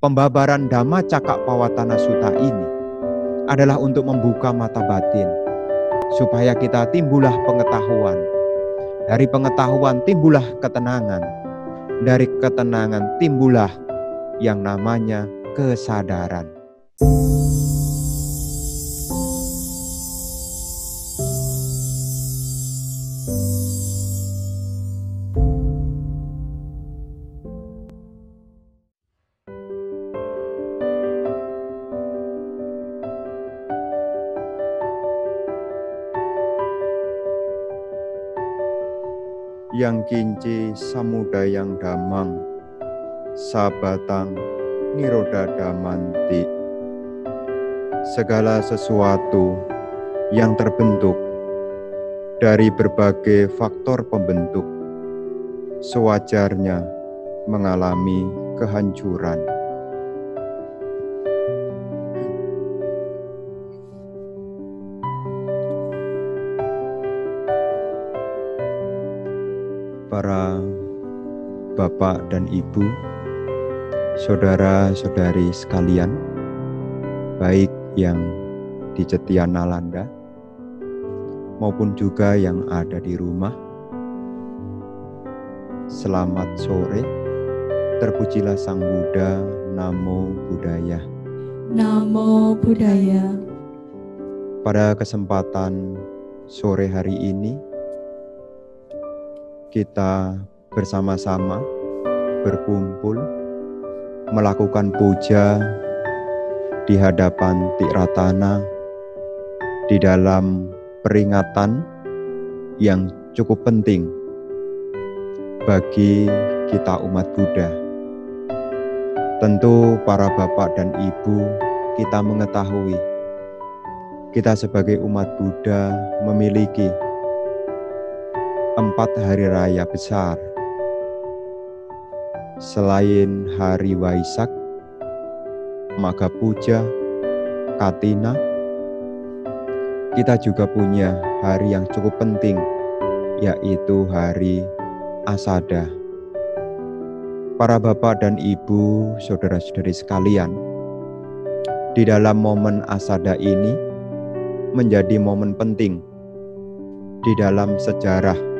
Pembabaran Dhamma Cakkappavattana Sutta ini adalah untuk membuka mata batin, supaya kita timbullah pengetahuan. Dari pengetahuan timbullah ketenangan. Dari ketenangan timbullah yang namanya kesadaran. Yang kinci samudayang dhammang sabatang nirodha dhammanti. Segala sesuatu yang terbentuk dari berbagai faktor pembentuk sewajarnya mengalami kehancuran. Para bapak dan ibu, saudara-saudari sekalian, baik yang di Cetia Nalanda maupun juga yang ada di rumah, selamat sore. Terpujilah Sang Buddha. Namo Buddhaya. Namo Buddhaya. Pada kesempatan sore hari ini, kita bersama-sama berkumpul melakukan puja di hadapan Tiratana di dalam peringatan yang cukup penting bagi kita umat Buddha. Tentu para bapak dan ibu, kita mengetahui kita sebagai umat Buddha memiliki 4 hari raya besar. Selain hari Waisak, Magha Puja, Katina, kita juga punya hari yang cukup penting, yaitu hari Asada. Para bapak dan ibu, saudara-saudari sekalian, di dalam momen Asada ini menjadi momen penting di dalam sejarah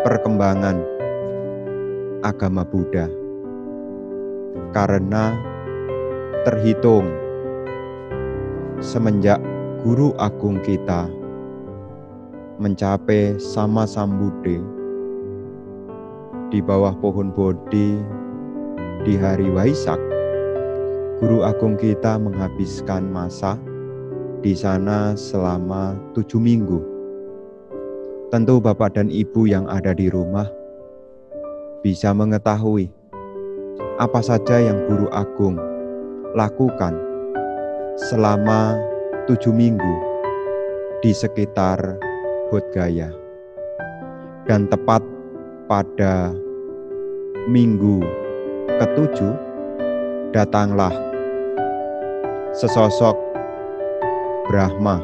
perkembangan agama Buddha, karena terhitung semenjak guru agung kita mencapai Sama Sambuddhe di bawah pohon Bodhi di hari Waisak, guru agung kita menghabiskan masa di sana selama 7 minggu. Tentu bapak dan ibu yang ada di rumah bisa mengetahui apa saja yang guru agung lakukan selama 7 minggu di sekitar Bodh Gaya. Dan tepat pada minggu ke-7 datanglah sesosok Brahma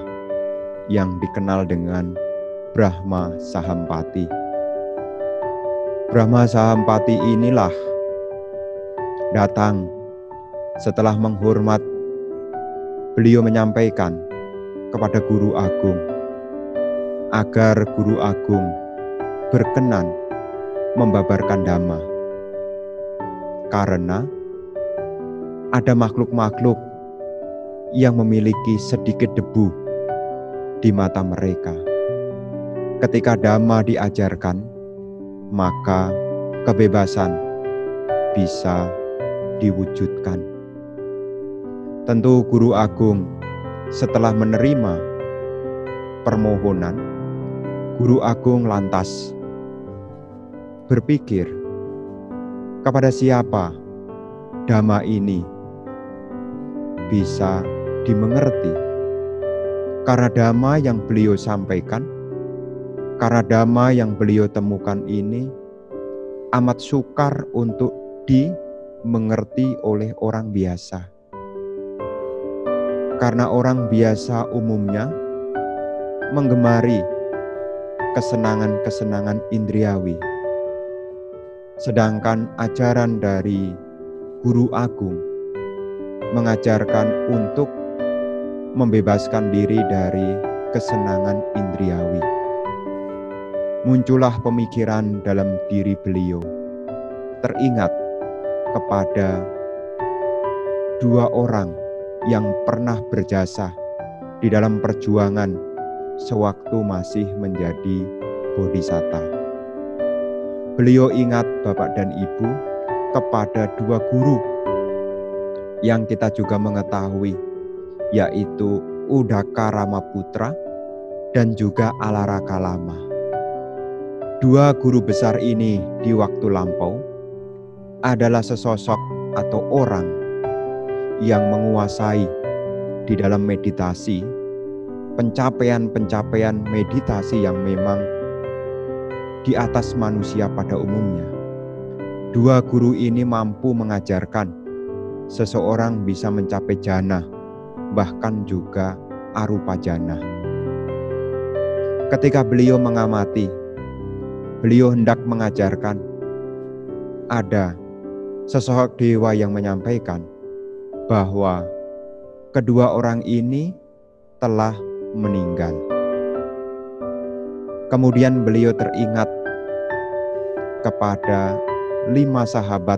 yang dikenal dengan Brahma Sahampati. Brahma Sahampati inilah datang setelah menghormat. Beliau menyampaikan kepada guru agung agar guru agung berkenan membabarkan Dhamma, karena ada makhluk-makhluk yang memiliki sedikit debu di mata mereka. Ketika Dhamma diajarkan, maka kebebasan bisa diwujudkan. Tentu guru agung setelah menerima permohonan, guru agung lantas berpikir, kepada siapa Dhamma ini bisa dimengerti. Karena Dhamma yang beliau sampaikan, karena Dhamma yang beliau temukan ini amat sukar untuk dimengerti oleh orang biasa. Karena orang biasa umumnya menggemari kesenangan-kesenangan indriawi. Sedangkan ajaran dari guru agung mengajarkan untuk membebaskan diri dari kesenangan indriawi. Muncullah pemikiran dalam diri beliau, teringat kepada dua orang yang pernah berjasa di dalam perjuangan sewaktu masih menjadi bodhisatta. Beliau ingat Bapak dan Ibu kepada dua guru yang kita juga mengetahui, yaitu Udaka Ramaputra dan juga Alaraka Lama. Dua guru besar ini di waktu lampau adalah sesosok atau orang yang menguasai di dalam meditasi, pencapaian-pencapaian meditasi yang memang di atas manusia pada umumnya. Dua guru ini mampu mengajarkan seseorang bisa mencapai jana, bahkan juga arupa jana. Ketika beliau mengamati, beliau hendak mengajarkan, ada sesosok dewa yang menyampaikan bahwa kedua orang ini telah meninggal. Kemudian beliau teringat kepada 5 sahabat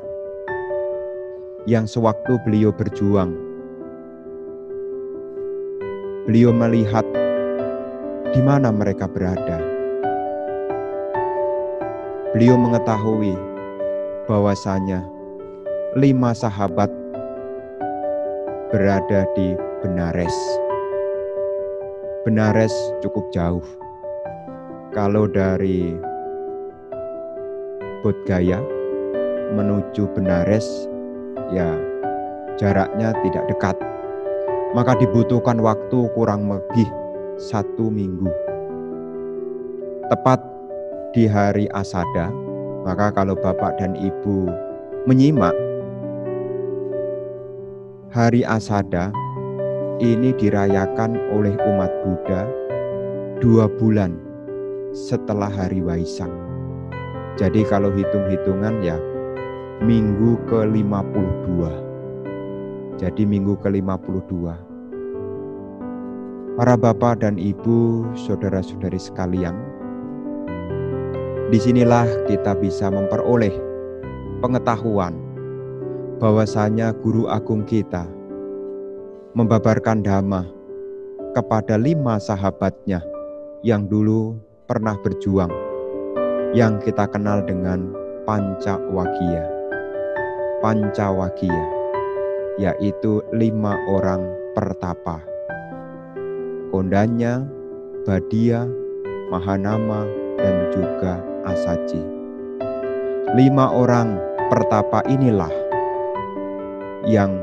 yang sewaktu beliau berjuang, beliau melihat di mana mereka berada. Beliau mengetahui bahwasanya 5 sahabat berada di Benares. Benares cukup jauh. Kalau dari Bodh Gaya menuju Benares, ya jaraknya tidak dekat. Maka dibutuhkan waktu kurang lebih 1 minggu. Tepat di hari Asada, maka kalau Bapak dan Ibu menyimak, hari Asada ini dirayakan oleh umat Buddha 2 bulan setelah hari Waisak. Jadi kalau hitung-hitungan ya minggu ke-52. Jadi minggu ke-52. Para Bapak dan Ibu, saudara-saudari sekalian, disinilah kita bisa memperoleh pengetahuan bahwasanya guru agung kita membabarkan dhamma kepada 5 sahabatnya yang dulu pernah berjuang, yang kita kenal dengan Pancawakiya. Pancawakiya, yaitu 5 orang pertapa. Kondanya, Badia, Mahanama, dan juga Asaji. 5 orang pertapa inilah yang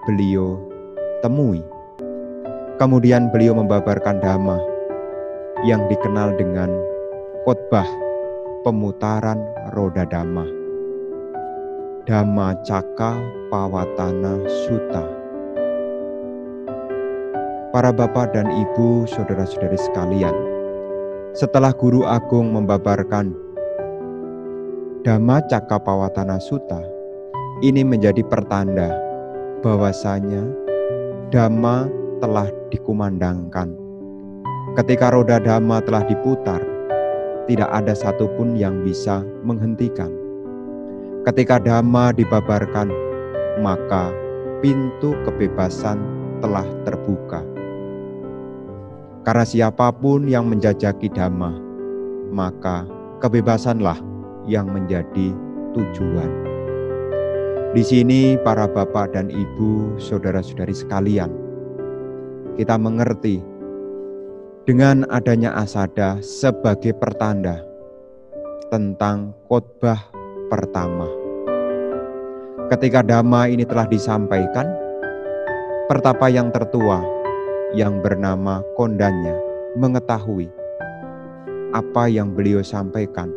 beliau temui. Kemudian beliau membabarkan dhamma yang dikenal dengan khotbah pemutaran roda dhamma, Dhamma Cakka Pawatana Sutta. Para Bapak dan Ibu, saudara-saudari sekalian, setelah guru agung membabarkan Dhamma Cakka Pawatana Sutta, ini menjadi pertanda bahwasanya Dhamma telah dikumandangkan. Ketika roda Dhamma telah diputar, tidak ada satupun yang bisa menghentikan. Ketika Dhamma dibabarkan, maka pintu kebebasan telah terbuka. Karena siapapun yang menjajaki Dhamma, maka kebebasanlah yang menjadi tujuan. Di sini para Bapak dan Ibu, saudara-saudari sekalian, kita mengerti dengan adanya Asada sebagai pertanda tentang khotbah pertama. Ketika Dhamma ini telah disampaikan, pertapa yang tertua yang bernama Kondanya mengetahui apa yang beliau sampaikan,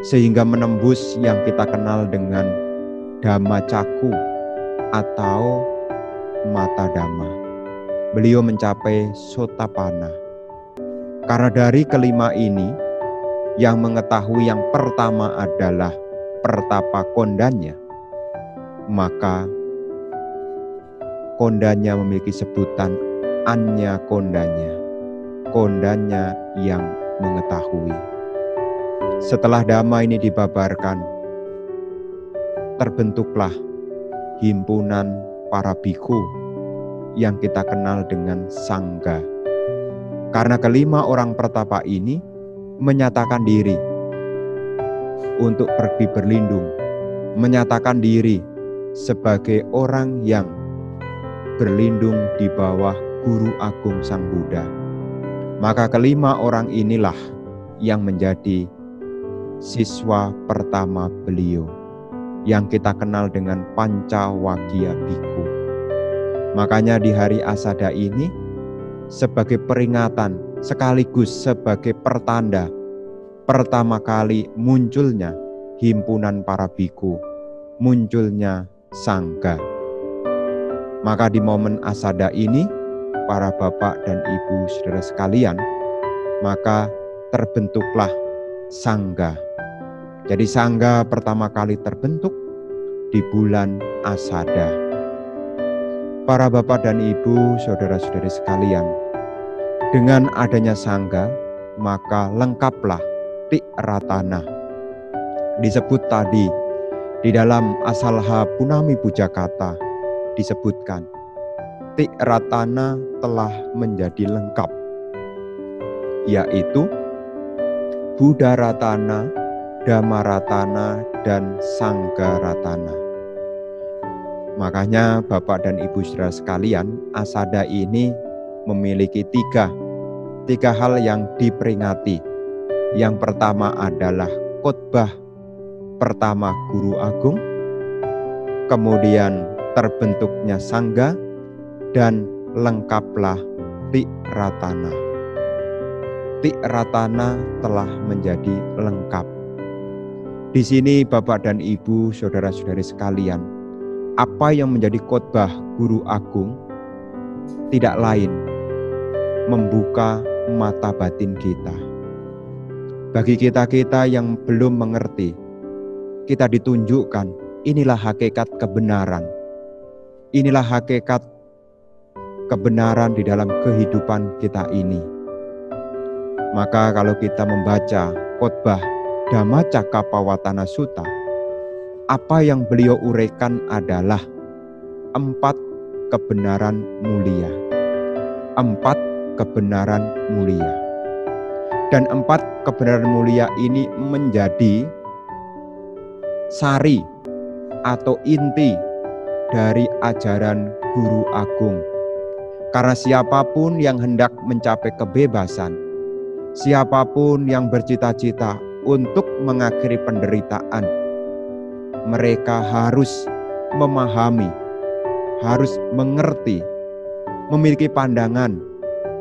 sehingga menembus yang kita kenal dengan Dhamma Caku atau mata Dhamma. Beliau mencapai Sotapanna. Karena dari kelima ini, yang mengetahui yang pertama adalah pertapa Kondanya, maka kondanya memiliki sebutan Anya kondanya yang mengetahui. Setelah dhamma ini dibabarkan, terbentuklah himpunan para bhikkhu yang kita kenal dengan sangga. Karena kelima orang pertapa ini menyatakan diri untuk pergi berlindung, menyatakan diri sebagai orang yang berlindung di bawah Guru Agung Sang Buddha. Maka kelima orang inilah yang menjadi siswa pertama beliau, yang kita kenal dengan Pancawagya Bhikkhu. Makanya di hari Asada ini sebagai peringatan sekaligus sebagai pertanda pertama kali munculnya himpunan para bhikkhu, munculnya sangga. Maka di momen Asada ini, para bapak dan ibu saudara sekalian, maka terbentuklah sangga. Jadi sangga pertama kali terbentuk di bulan Asada. Para bapak dan ibu saudara-saudari sekalian, dengan adanya sangga, maka lengkaplah Tiratana. Disebut tadi di dalam Asalha Punami Pujakata disebutkan Tiratana telah menjadi lengkap, yaitu Buddha Ratana, Dhamma Ratana, dan Sangga Ratana. Makanya Bapak dan Ibu saudara sekalian, Asada ini memiliki tiga hal yang diperingati. Yang pertama adalah khotbah pertama Guru Agung, kemudian terbentuknya sangga, dan lengkaplah Tiratana. Tiratana telah menjadi lengkap. Di sini Bapak dan Ibu saudara-saudari sekalian, apa yang menjadi khotbah Guru Agung tidak lain membuka mata batin kita. Bagi kita-kita yang belum mengerti, kita ditunjukkan inilah hakikat kebenaran. Inilah hakikat kebenaran di dalam kehidupan kita ini. Maka kalau kita membaca khotbah Dhammacakkappawatana Sutta, apa yang beliau uraikan adalah 4 kebenaran mulia. 4 kebenaran mulia. Dan 4 kebenaran mulia ini menjadi sari atau inti dari ajaran Guru Agung. Karena siapapun yang hendak mencapai kebebasan, siapapun yang bercita-cita untuk mengakhiri penderitaan, mereka harus memahami, harus mengerti, memiliki pandangan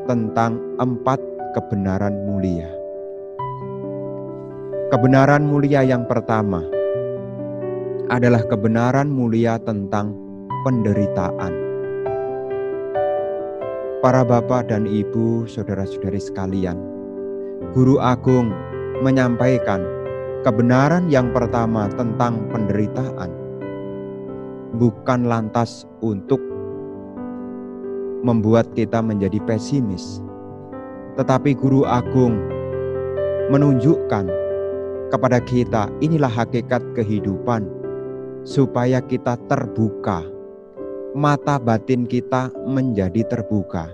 tentang 4 kebenaran mulia. Kebenaran mulia yang pertama adalah kebenaran mulia tentang penderitaan. Para bapak dan ibu, saudara-saudari sekalian, Guru Agung menyampaikan kebenaran yang pertama tentang penderitaan bukan lantas untuk membuat kita menjadi pesimis, tetapi Guru Agung menunjukkan kepada kita inilah hakikat kehidupan, supaya kita terbuka, mata batin kita menjadi terbuka.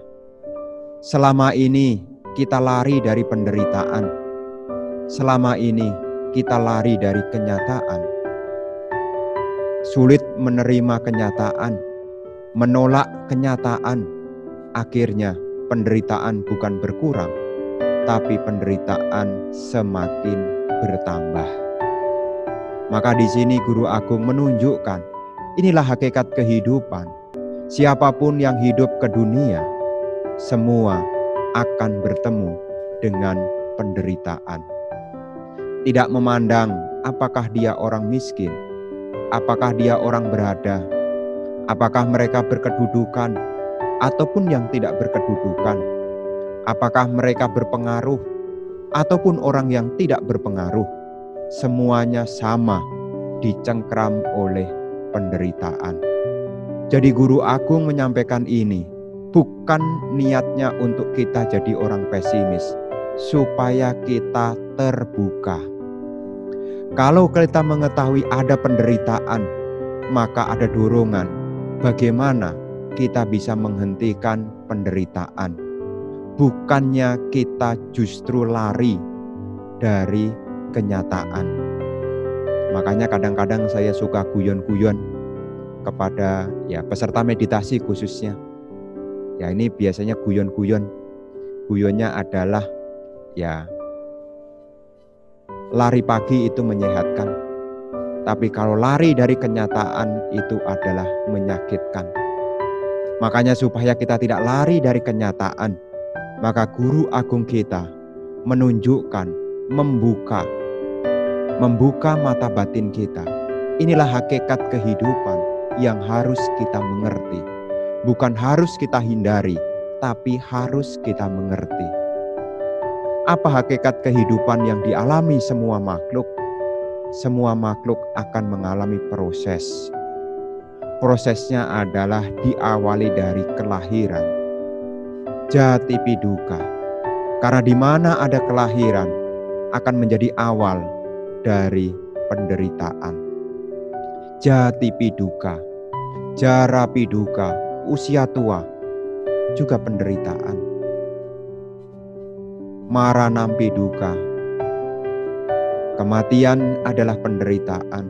Selama ini kita lari dari penderitaan, selama ini kita lari dari kenyataan. Sulit menerima kenyataan, menolak kenyataan. Akhirnya penderitaan bukan berkurang, tapi penderitaan semakin bertambah. Maka di sini Guru Agung menunjukkan inilah hakikat kehidupan. Siapapun yang hidup ke dunia, semua akan bertemu dengan penderitaan. Tidak memandang apakah dia orang miskin, apakah dia orang berada, apakah mereka berkedudukan ataupun yang tidak berkedudukan, apakah mereka berpengaruh ataupun orang yang tidak berpengaruh, semuanya sama dicengkram oleh penderitaan. Jadi Guru Agung menyampaikan ini bukan niatnya untuk kita jadi orang pesimis, supaya kita terbuka. Kalau kita mengetahui ada penderitaan, maka ada dorongan bagaimana kita bisa menghentikan penderitaan. Bukannya kita justru lari dari kenyataan. Makanya kadang-kadang saya suka guyon-guyon kepada peserta meditasi khususnya. Ya ini biasanya guyon-guyon. Guyonnya adalah lari pagi itu menyehatkan. Tapi kalau lari dari kenyataan itu adalah menyakitkan. Makanya supaya kita tidak lari dari kenyataan, maka Guru Agung kita menunjukkan, membuka mata batin kita. Inilah hakikat kehidupan yang harus kita mengerti. Bukan harus kita hindari, tapi harus kita mengerti. Apa hakikat kehidupan yang dialami semua makhluk? Semua makhluk akan mengalami proses. Prosesnya adalah diawali dari kelahiran. Jati piduka. Karena di mana ada kelahiran akan menjadi awal dari penderitaan. Jati piduka, jara piduka, usia tua juga penderitaan. Maranam piduka, kematian adalah penderitaan.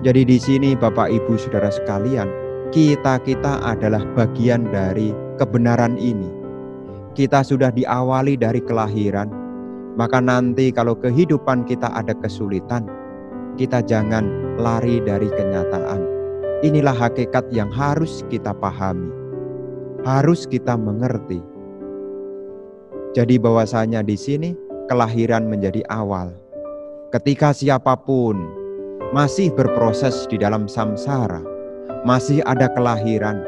Jadi di sini Bapak Ibu Saudara sekalian, kita adalah bagian dari kebenaran ini. Kita sudah diawali dari kelahiran, maka nanti kalau kehidupan kita ada kesulitan, kita jangan lari dari kenyataan. Inilah hakikat yang harus kita pahami, harus kita mengerti. Jadi bahwasanya di sini kelahiran menjadi awal. Ketika siapapun masih berproses di dalam samsara, masih ada kelahiran,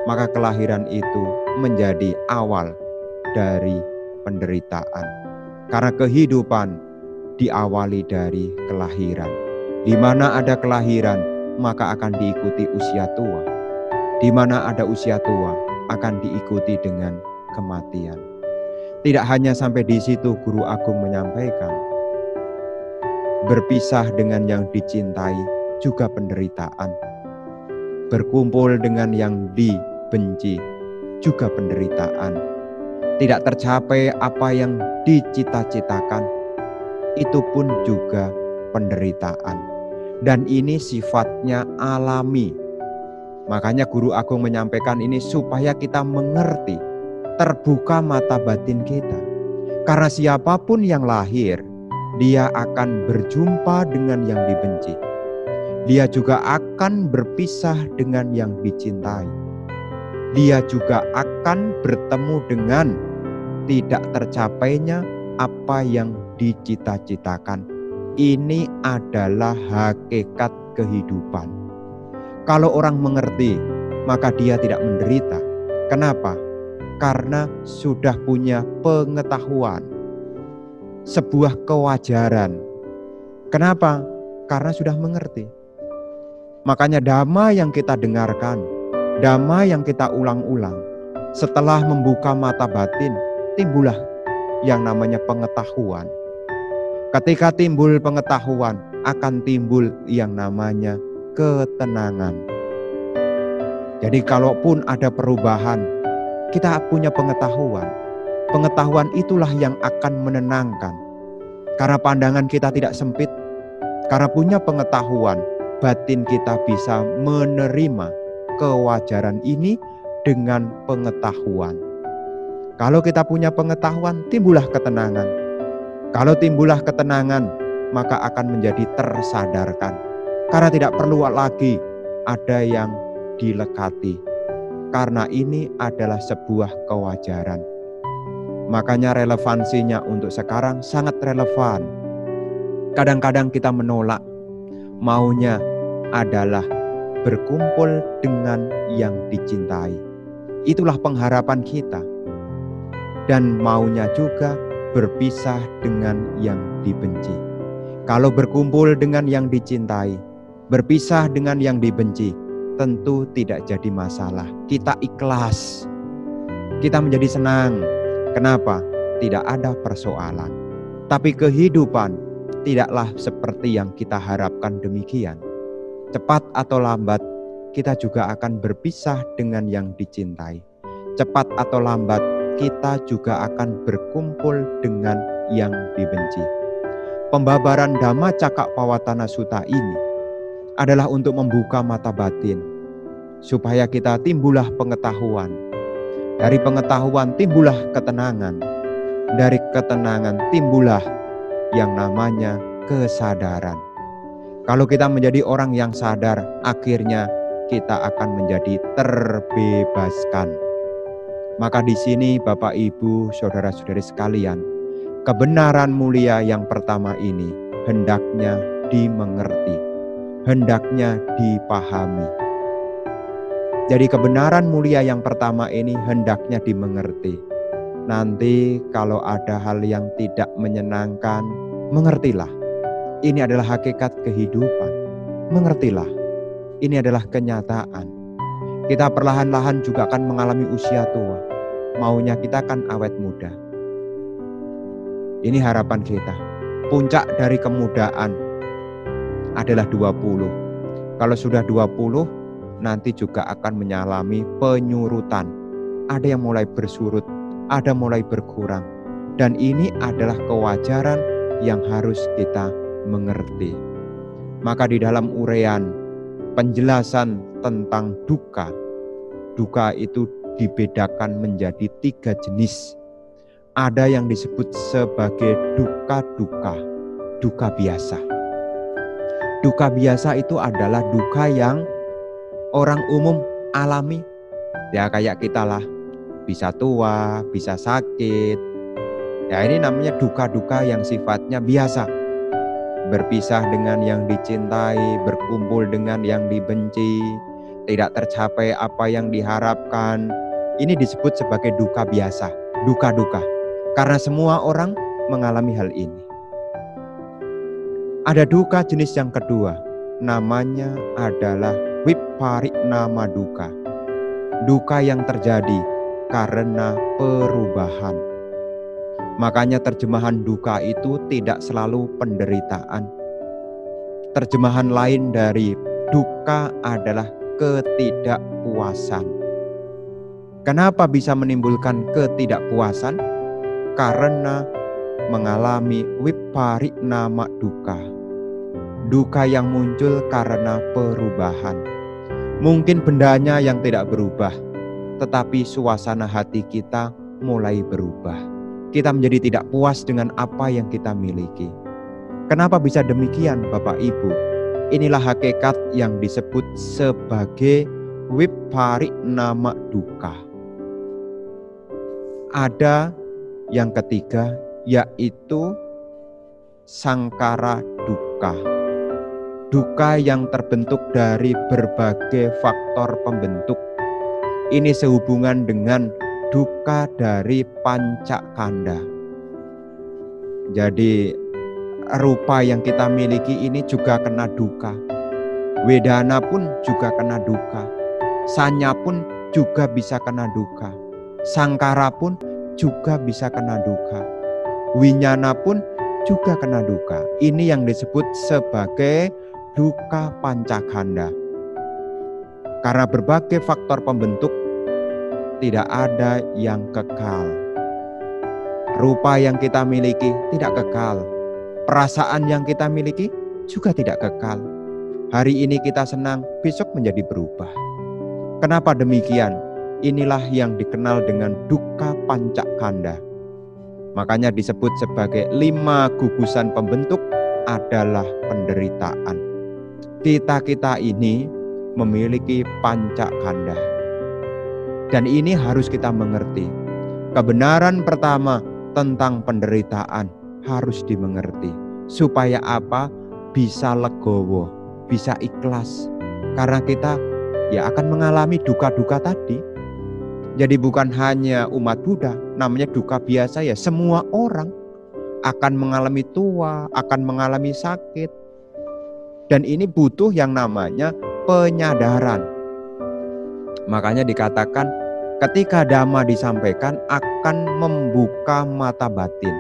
maka kelahiran itu menjadi awal dari penderitaan. Karena kehidupan diawali dari kelahiran. Di mana ada kelahiran, maka akan diikuti usia tua. Di mana ada usia tua, akan diikuti dengan kematian. Tidak hanya sampai di situ Guru Agung menyampaikan, berpisah dengan yang dicintai juga penderitaan. Berkumpul dengan yang dibenci juga penderitaan. Tidak tercapai apa yang dicita-citakan, itu pun juga penderitaan. Dan ini sifatnya alami. Makanya Guru Agung menyampaikan ini supaya kita mengerti, terbuka mata batin kita. Karena siapapun yang lahir, dia akan berjumpa dengan yang dibenci. Dia juga akan berpisah dengan yang dicintai. Dia juga akan bertemu dengan tidak tercapainya apa yang dicita-citakan. Ini adalah hakikat kehidupan. Kalau orang mengerti, maka dia tidak menderita. Kenapa? Karena sudah punya pengetahuan, sebuah kewajaran. Kenapa? Karena sudah mengerti. Makanya dhamma yang kita dengarkan, dhamma yang kita ulang-ulang, setelah membuka mata batin, timbullah yang namanya pengetahuan. Ketika timbul pengetahuan, akan timbul yang namanya ketenangan. Jadi kalaupun ada perubahan, kita punya pengetahuan. Pengetahuan itulah yang akan menenangkan. Karena pandangan kita tidak sempit, karena punya pengetahuan, batin kita bisa menerima kewajaran ini dengan pengetahuan. Kalau kita punya pengetahuan, timbullah ketenangan. Kalau timbullah ketenangan, maka akan menjadi tersadarkan. Karena tidak perlu lagi ada yang dilekati. Karena ini adalah sebuah kewajaran. Makanya relevansinya untuk sekarang sangat relevan. Kadang-kadang kita menolak, maunya adalah berkumpul dengan yang dicintai. Itulah pengharapan kita. Dan maunya juga berpisah dengan yang dibenci. Kalau berkumpul dengan yang dicintai, Berpisah dengan yang dibenci tentu tidak jadi masalah. Kita ikhlas, kita menjadi senang. Kenapa? Tidak ada persoalan. Tapi kehidupan tidaklah seperti yang kita harapkan demikian. Cepat atau lambat, kita juga akan berpisah dengan yang dicintai. Cepat atau lambat, kita juga akan berkumpul dengan yang dibenci. Pembabaran Dhamma Cakkappawatana Sutta ini adalah untuk membuka mata batin, supaya kita timbullah pengetahuan. Dari pengetahuan timbullah ketenangan. Dari ketenangan timbullah yang namanya kesadaran. Kalau kita menjadi orang yang sadar, akhirnya kita akan menjadi terbebaskan. Maka di sini Bapak Ibu, saudara-saudari sekalian, kebenaran mulia yang pertama ini hendaknya dimengerti, hendaknya dipahami. Jadi kebenaran mulia yang pertama ini hendaknya dimengerti. Nanti kalau ada hal yang tidak menyenangkan, mengertilah. Ini adalah hakikat kehidupan. Mengertilah. Ini adalah kenyataan. Kita perlahan-lahan juga akan mengalami usia tua. Maunya kita kan awet muda. Ini harapan kita. Puncak dari kemudaan adalah 20. Kalau sudah 20, nanti juga akan mengalami penyurutan. Ada yang mulai bersurut, ada mulai berkurang. Dan ini adalah kewajaran yang harus kita mengerti. Maka di dalam uraian penjelasan tentang duka, duka itu dibedakan menjadi 3 jenis. Ada yang disebut sebagai duka-duka, duka biasa. Duka biasa itu adalah duka yang orang umum alami. Ya kayak kita lah, bisa tua, bisa sakit. Ya ini namanya duka-duka yang sifatnya biasa. Berpisah dengan yang dicintai, berkumpul dengan yang dibenci, tidak tercapai apa yang diharapkan. Ini disebut sebagai duka biasa, duka-duka. Karena semua orang mengalami hal ini. Ada duka jenis yang kedua, namanya adalah viparinama duka. Duka yang terjadi karena perubahan. Makanya terjemahan duka itu tidak selalu penderitaan. Terjemahan lain dari duka adalah ketidakpuasan. Kenapa bisa menimbulkan ketidakpuasan? Karena mengalami viparinama duka. Duka yang muncul karena perubahan. Mungkin bendanya yang tidak berubah, tetapi suasana hati kita mulai berubah. Kita menjadi tidak puas dengan apa yang kita miliki. Kenapa bisa demikian, Bapak Ibu? Inilah hakikat yang disebut sebagai viparinama duka. Ada yang ketiga, yaitu sangkara duka. Duka yang terbentuk dari berbagai faktor pembentuk. Ini sehubungan dengan duka dari pancakanda. Jadi rupa yang kita miliki ini juga kena duka. Wedana pun juga kena duka. Sanya pun juga bisa kena duka. Sangkara pun juga bisa kena duka. Winyana pun juga kena duka. Ini yang disebut sebagai duka pancakanda. Karena berbagai faktor pembentuk, tidak ada yang kekal. Rupa yang kita miliki tidak kekal. Perasaan yang kita miliki juga tidak kekal. Hari ini kita senang, besok menjadi berubah. Kenapa demikian? Inilah yang dikenal dengan duka pancakanda. Makanya disebut sebagai 5 gugusan pembentuk adalah penderitaan. Kita ini memiliki pancakanda. Dan ini harus kita mengerti. Kebenaran pertama tentang penderitaan harus dimengerti. Supaya apa? Bisa legowo, bisa ikhlas. Karena kita akan mengalami duka-duka tadi. Jadi bukan hanya umat Buddha, namanya duka biasa ya. Semua orang akan mengalami tua, akan mengalami sakit. Dan ini butuh yang namanya penyadaran. Makanya dikatakan ketika dhamma disampaikan akan membuka mata batin.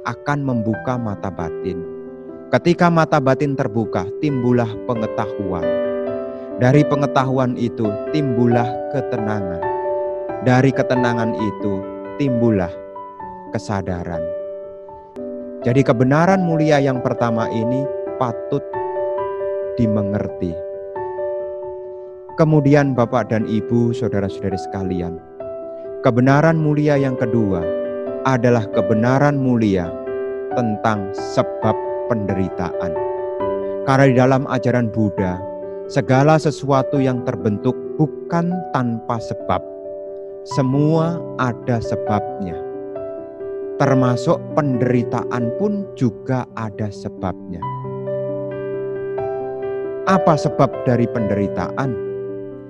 Akan membuka mata batin. Ketika mata batin terbuka, timbullah pengetahuan. Dari pengetahuan itu timbullah ketenangan. Dari ketenangan itu timbullah kesadaran. Jadi kebenaran mulia yang pertama ini patut dimengerti. Kemudian Bapak dan Ibu, saudara-saudari sekalian, kebenaran mulia yang kedua adalah kebenaran mulia tentang sebab penderitaan. Karena di dalam ajaran Buddha, segala sesuatu yang terbentuk bukan tanpa sebab. Semua ada sebabnya. Termasuk penderitaan pun juga ada sebabnya. Apa sebab dari penderitaan?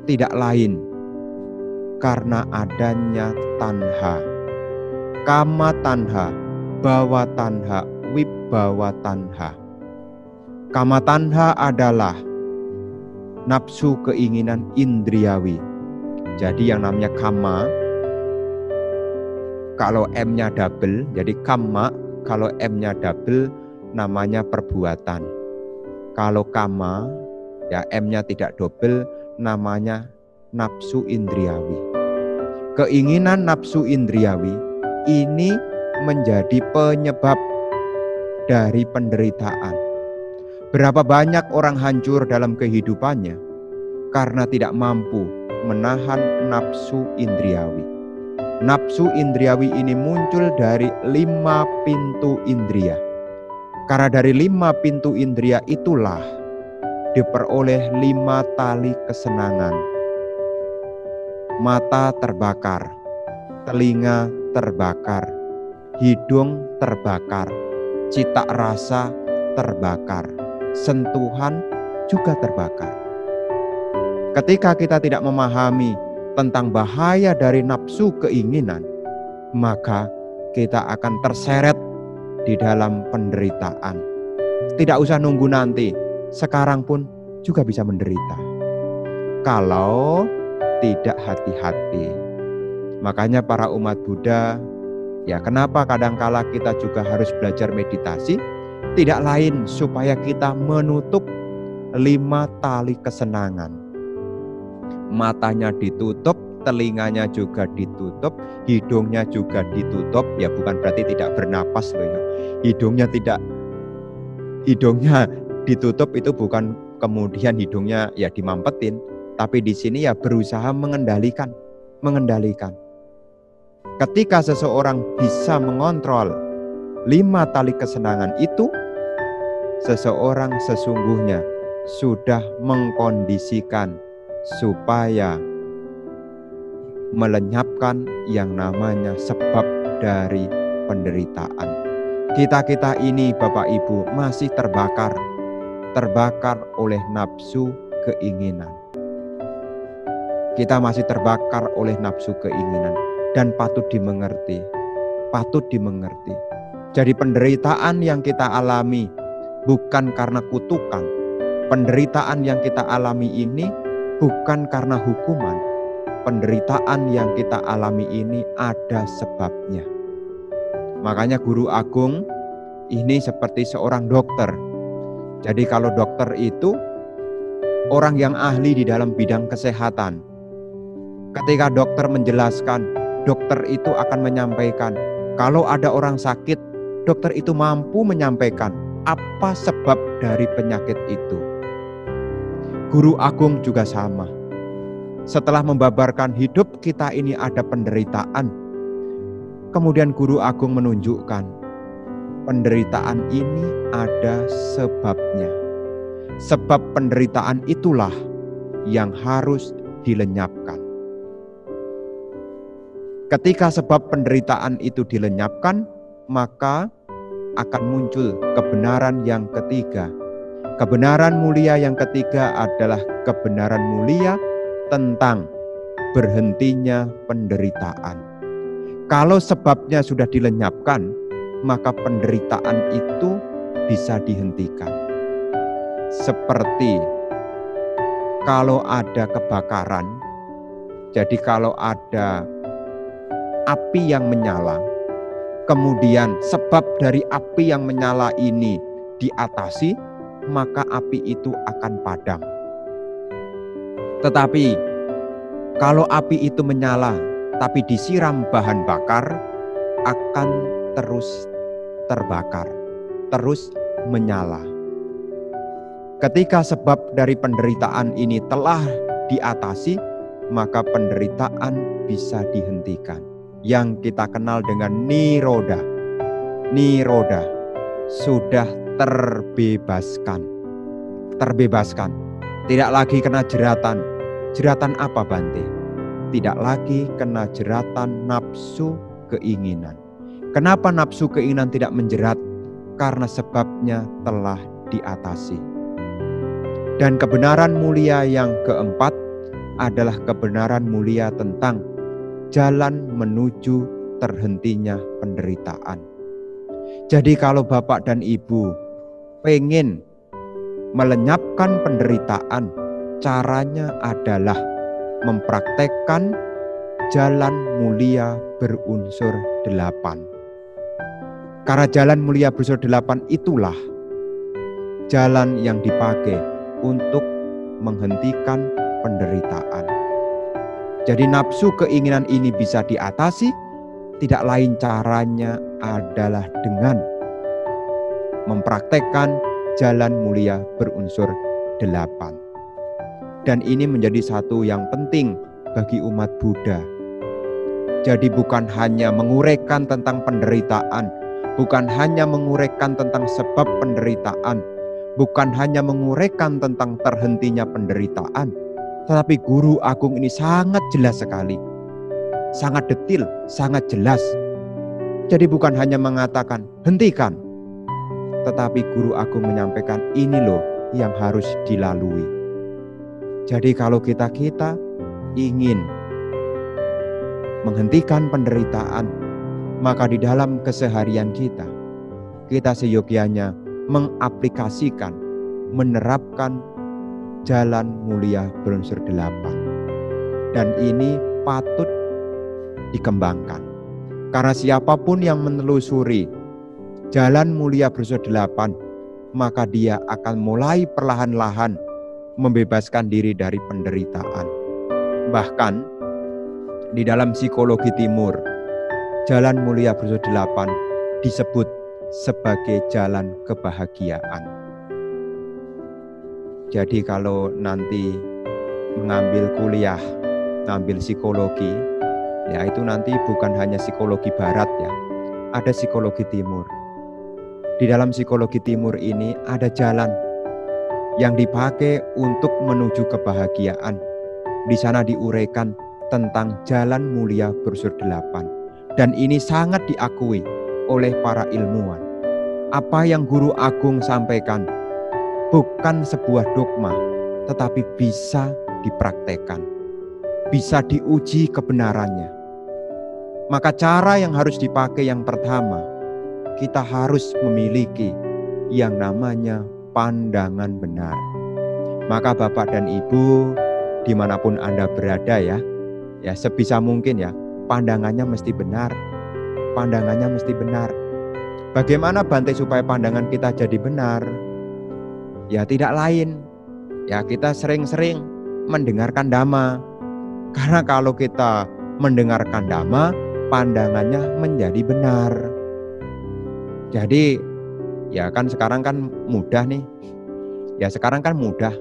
Tidak lain karena adanya tanha. Kama tanha, bawa tanha, wibbawa tanha. Kama tanha adalah nafsu keinginan indriawi. Jadi yang namanya kama, kalau M-nya double, jadi kama, kalau M-nya double namanya perbuatan. Kalau kama, ya M-nya tidak double, namanya nafsu indriawi. Keinginan nafsu indriawi ini menjadi penyebab dari penderitaan. Berapa banyak orang hancur dalam kehidupannya karena tidak mampu menahan nafsu indriawi. Nafsu indriawi ini muncul dari 5 pintu indria. Karena dari 5 pintu indria itulah diperoleh 5 tali kesenangan. Mata terbakar, telinga terbakar, hidung terbakar, cita rasa terbakar, sentuhan juga terbakar. Ketika kita tidak memahami tentang bahaya dari nafsu keinginan, maka kita akan terseret di dalam penderitaan. Tidak usah nunggu nanti, sekarang pun juga bisa menderita kalau tidak hati-hati. Makanya para umat Buddha, ya kenapa kadangkala kita juga harus belajar meditasi? Tidak lain supaya kita menutup 5 tali kesenangan. Matanya ditutup, telinganya juga ditutup, hidungnya juga ditutup. Ya bukan berarti tidak bernapas loh ya. Hidungnya ditutup itu bukan kemudian hidungnya ya dimampetin, tapi di sini ya berusaha mengendalikan. Ketika seseorang bisa mengontrol 5 tali kesenangan itu, seseorang sesungguhnya sudah mengkondisikan supaya melenyapkan yang namanya sebab dari penderitaan. Kita ini Bapak Ibu masih terbakar oleh nafsu keinginan. Kita masih terbakar oleh nafsu keinginan dan patut dimengerti. Jadi penderitaan yang kita alami bukan karena kutukan. Penderitaan yang kita alami ini bukan karena hukuman. Penderitaan yang kita alami ini ada sebabnya. Makanya Guru Agung ini seperti seorang dokter. Jadi kalau dokter itu orang yang ahli di dalam bidang kesehatan. Ketika dokter menjelaskan, dokter itu akan menyampaikan. Kalau ada orang sakit, dokter itu mampu menyampaikan apa sebab dari penyakit itu. Guru Agung juga sama. Setelah membabarkan hidup kita ini ada penderitaan, kemudian Guru Agung menunjukkan penderitaan ini ada sebabnya. Sebab penderitaan itulah yang harus dilenyapkan. Ketika sebab penderitaan itu dilenyapkan, maka akan muncul kebenaran yang ketiga. Kebenaran mulia yang ketiga adalah kebenaran mulia tentang berhentinya penderitaan. Kalau sebabnya sudah dilenyapkan, maka penderitaan itu bisa dihentikan. seperti kalau ada kebakaran, jadi kalau ada api yang menyala, kemudian sebab dari api yang menyala ini diatasi, maka api itu akan padam. Tetapi kalau api itu menyala, tapi disiram bahan bakar, akan terus terbakar, terus menyala. Ketika sebab dari penderitaan ini telah diatasi, maka penderitaan bisa dihentikan. Yang kita kenal dengan niroda. Niroda sudah terbebaskan. Terbebaskan. Tidak lagi kena jeratan. Jeratan apa, Bante? Tidak lagi kena jeratan nafsu keinginan. Kenapa nafsu keinginan tidak menjerat? Karena sebabnya telah diatasi. Dan kebenaran mulia yang keempat adalah kebenaran mulia tentang jalan menuju terhentinya penderitaan. Jadi kalau Bapak dan Ibu pengen melenyapkan penderitaan, caranya adalah mempraktekkan jalan mulia berunsur 8. Karena jalan mulia berunsur 8 itulah jalan yang dipakai untuk menghentikan penderitaan. Jadi nafsu keinginan ini bisa diatasi, tidak lain caranya adalah dengan mempraktekkan jalan mulia berunsur 8. Dan ini menjadi satu yang penting bagi umat Buddha. Jadi bukan hanya menguraikan tentang penderitaan, bukan hanya menguraikan tentang sebab penderitaan, bukan hanya menguraikan tentang terhentinya penderitaan, tetapi Guru Agung ini sangat jelas sekali. Sangat detil, sangat jelas. Jadi bukan hanya mengatakan, hentikan. Tetapi Guru Agung menyampaikan, ini loh yang harus dilalui. Jadi kalau kita ingin menghentikan penderitaan, maka di dalam keseharian kita seyogyanya mengaplikasikan, menerapkan jalan mulia berunsur 8. Dan ini patut dikembangkan. Karena siapapun yang menelusuri jalan mulia berunsur 8, maka dia akan mulai perlahan-lahan membebaskan diri dari penderitaan. Bahkan di dalam psikologi timur, jalan mulia berunsur 8 disebut sebagai jalan kebahagiaan. Jadi kalau nanti mengambil kuliah, ngambil psikologi, ya itu nanti bukan hanya psikologi barat ya, ada psikologi timur. Di dalam psikologi timur ini ada jalan yang dipakai untuk menuju kebahagiaan. Di sana diuraikan tentang jalan mulia berunsur 8. Dan ini sangat diakui oleh para ilmuwan. Apa yang Guru Agung sampaikan bukan sebuah dogma, tetapi bisa dipraktekkan. Bisa diuji kebenarannya. Maka cara yang harus dipakai yang pertama, kita harus memiliki yang namanya pandangan benar. Maka Bapak dan Ibu, dimanapun Anda berada ya sebisa mungkin ya, pandangannya mesti benar. Pandangannya mesti benar. Bagaimana Bante supaya pandangan kita jadi benar? Ya tidak lain, ya kita sering-sering mendengarkan dhamma. Karena kalau kita mendengarkan dhamma, pandangannya menjadi benar. Jadi ya kan sekarang kan mudah nih. Ya sekarang kan mudah.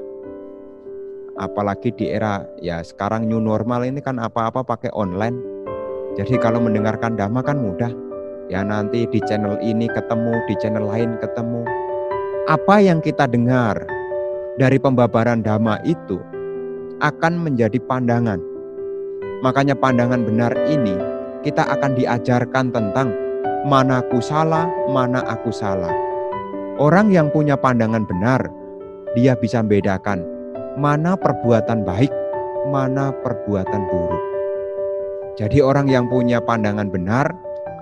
Apalagi di era ya sekarang new normal ini kan apa-apa pakai online. Jadi kalau mendengarkan dhamma kan mudah. Ya nanti di channel ini ketemu, di channel lain ketemu. Apa yang kita dengar dari pembabaran dhamma itu akan menjadi pandangan. Makanya pandangan benar ini kita akan diajarkan tentang mana aku salah, mana aku salah. Orang yang punya pandangan benar, dia bisa membedakan mana perbuatan baik, mana perbuatan buruk. Jadi orang yang punya pandangan benar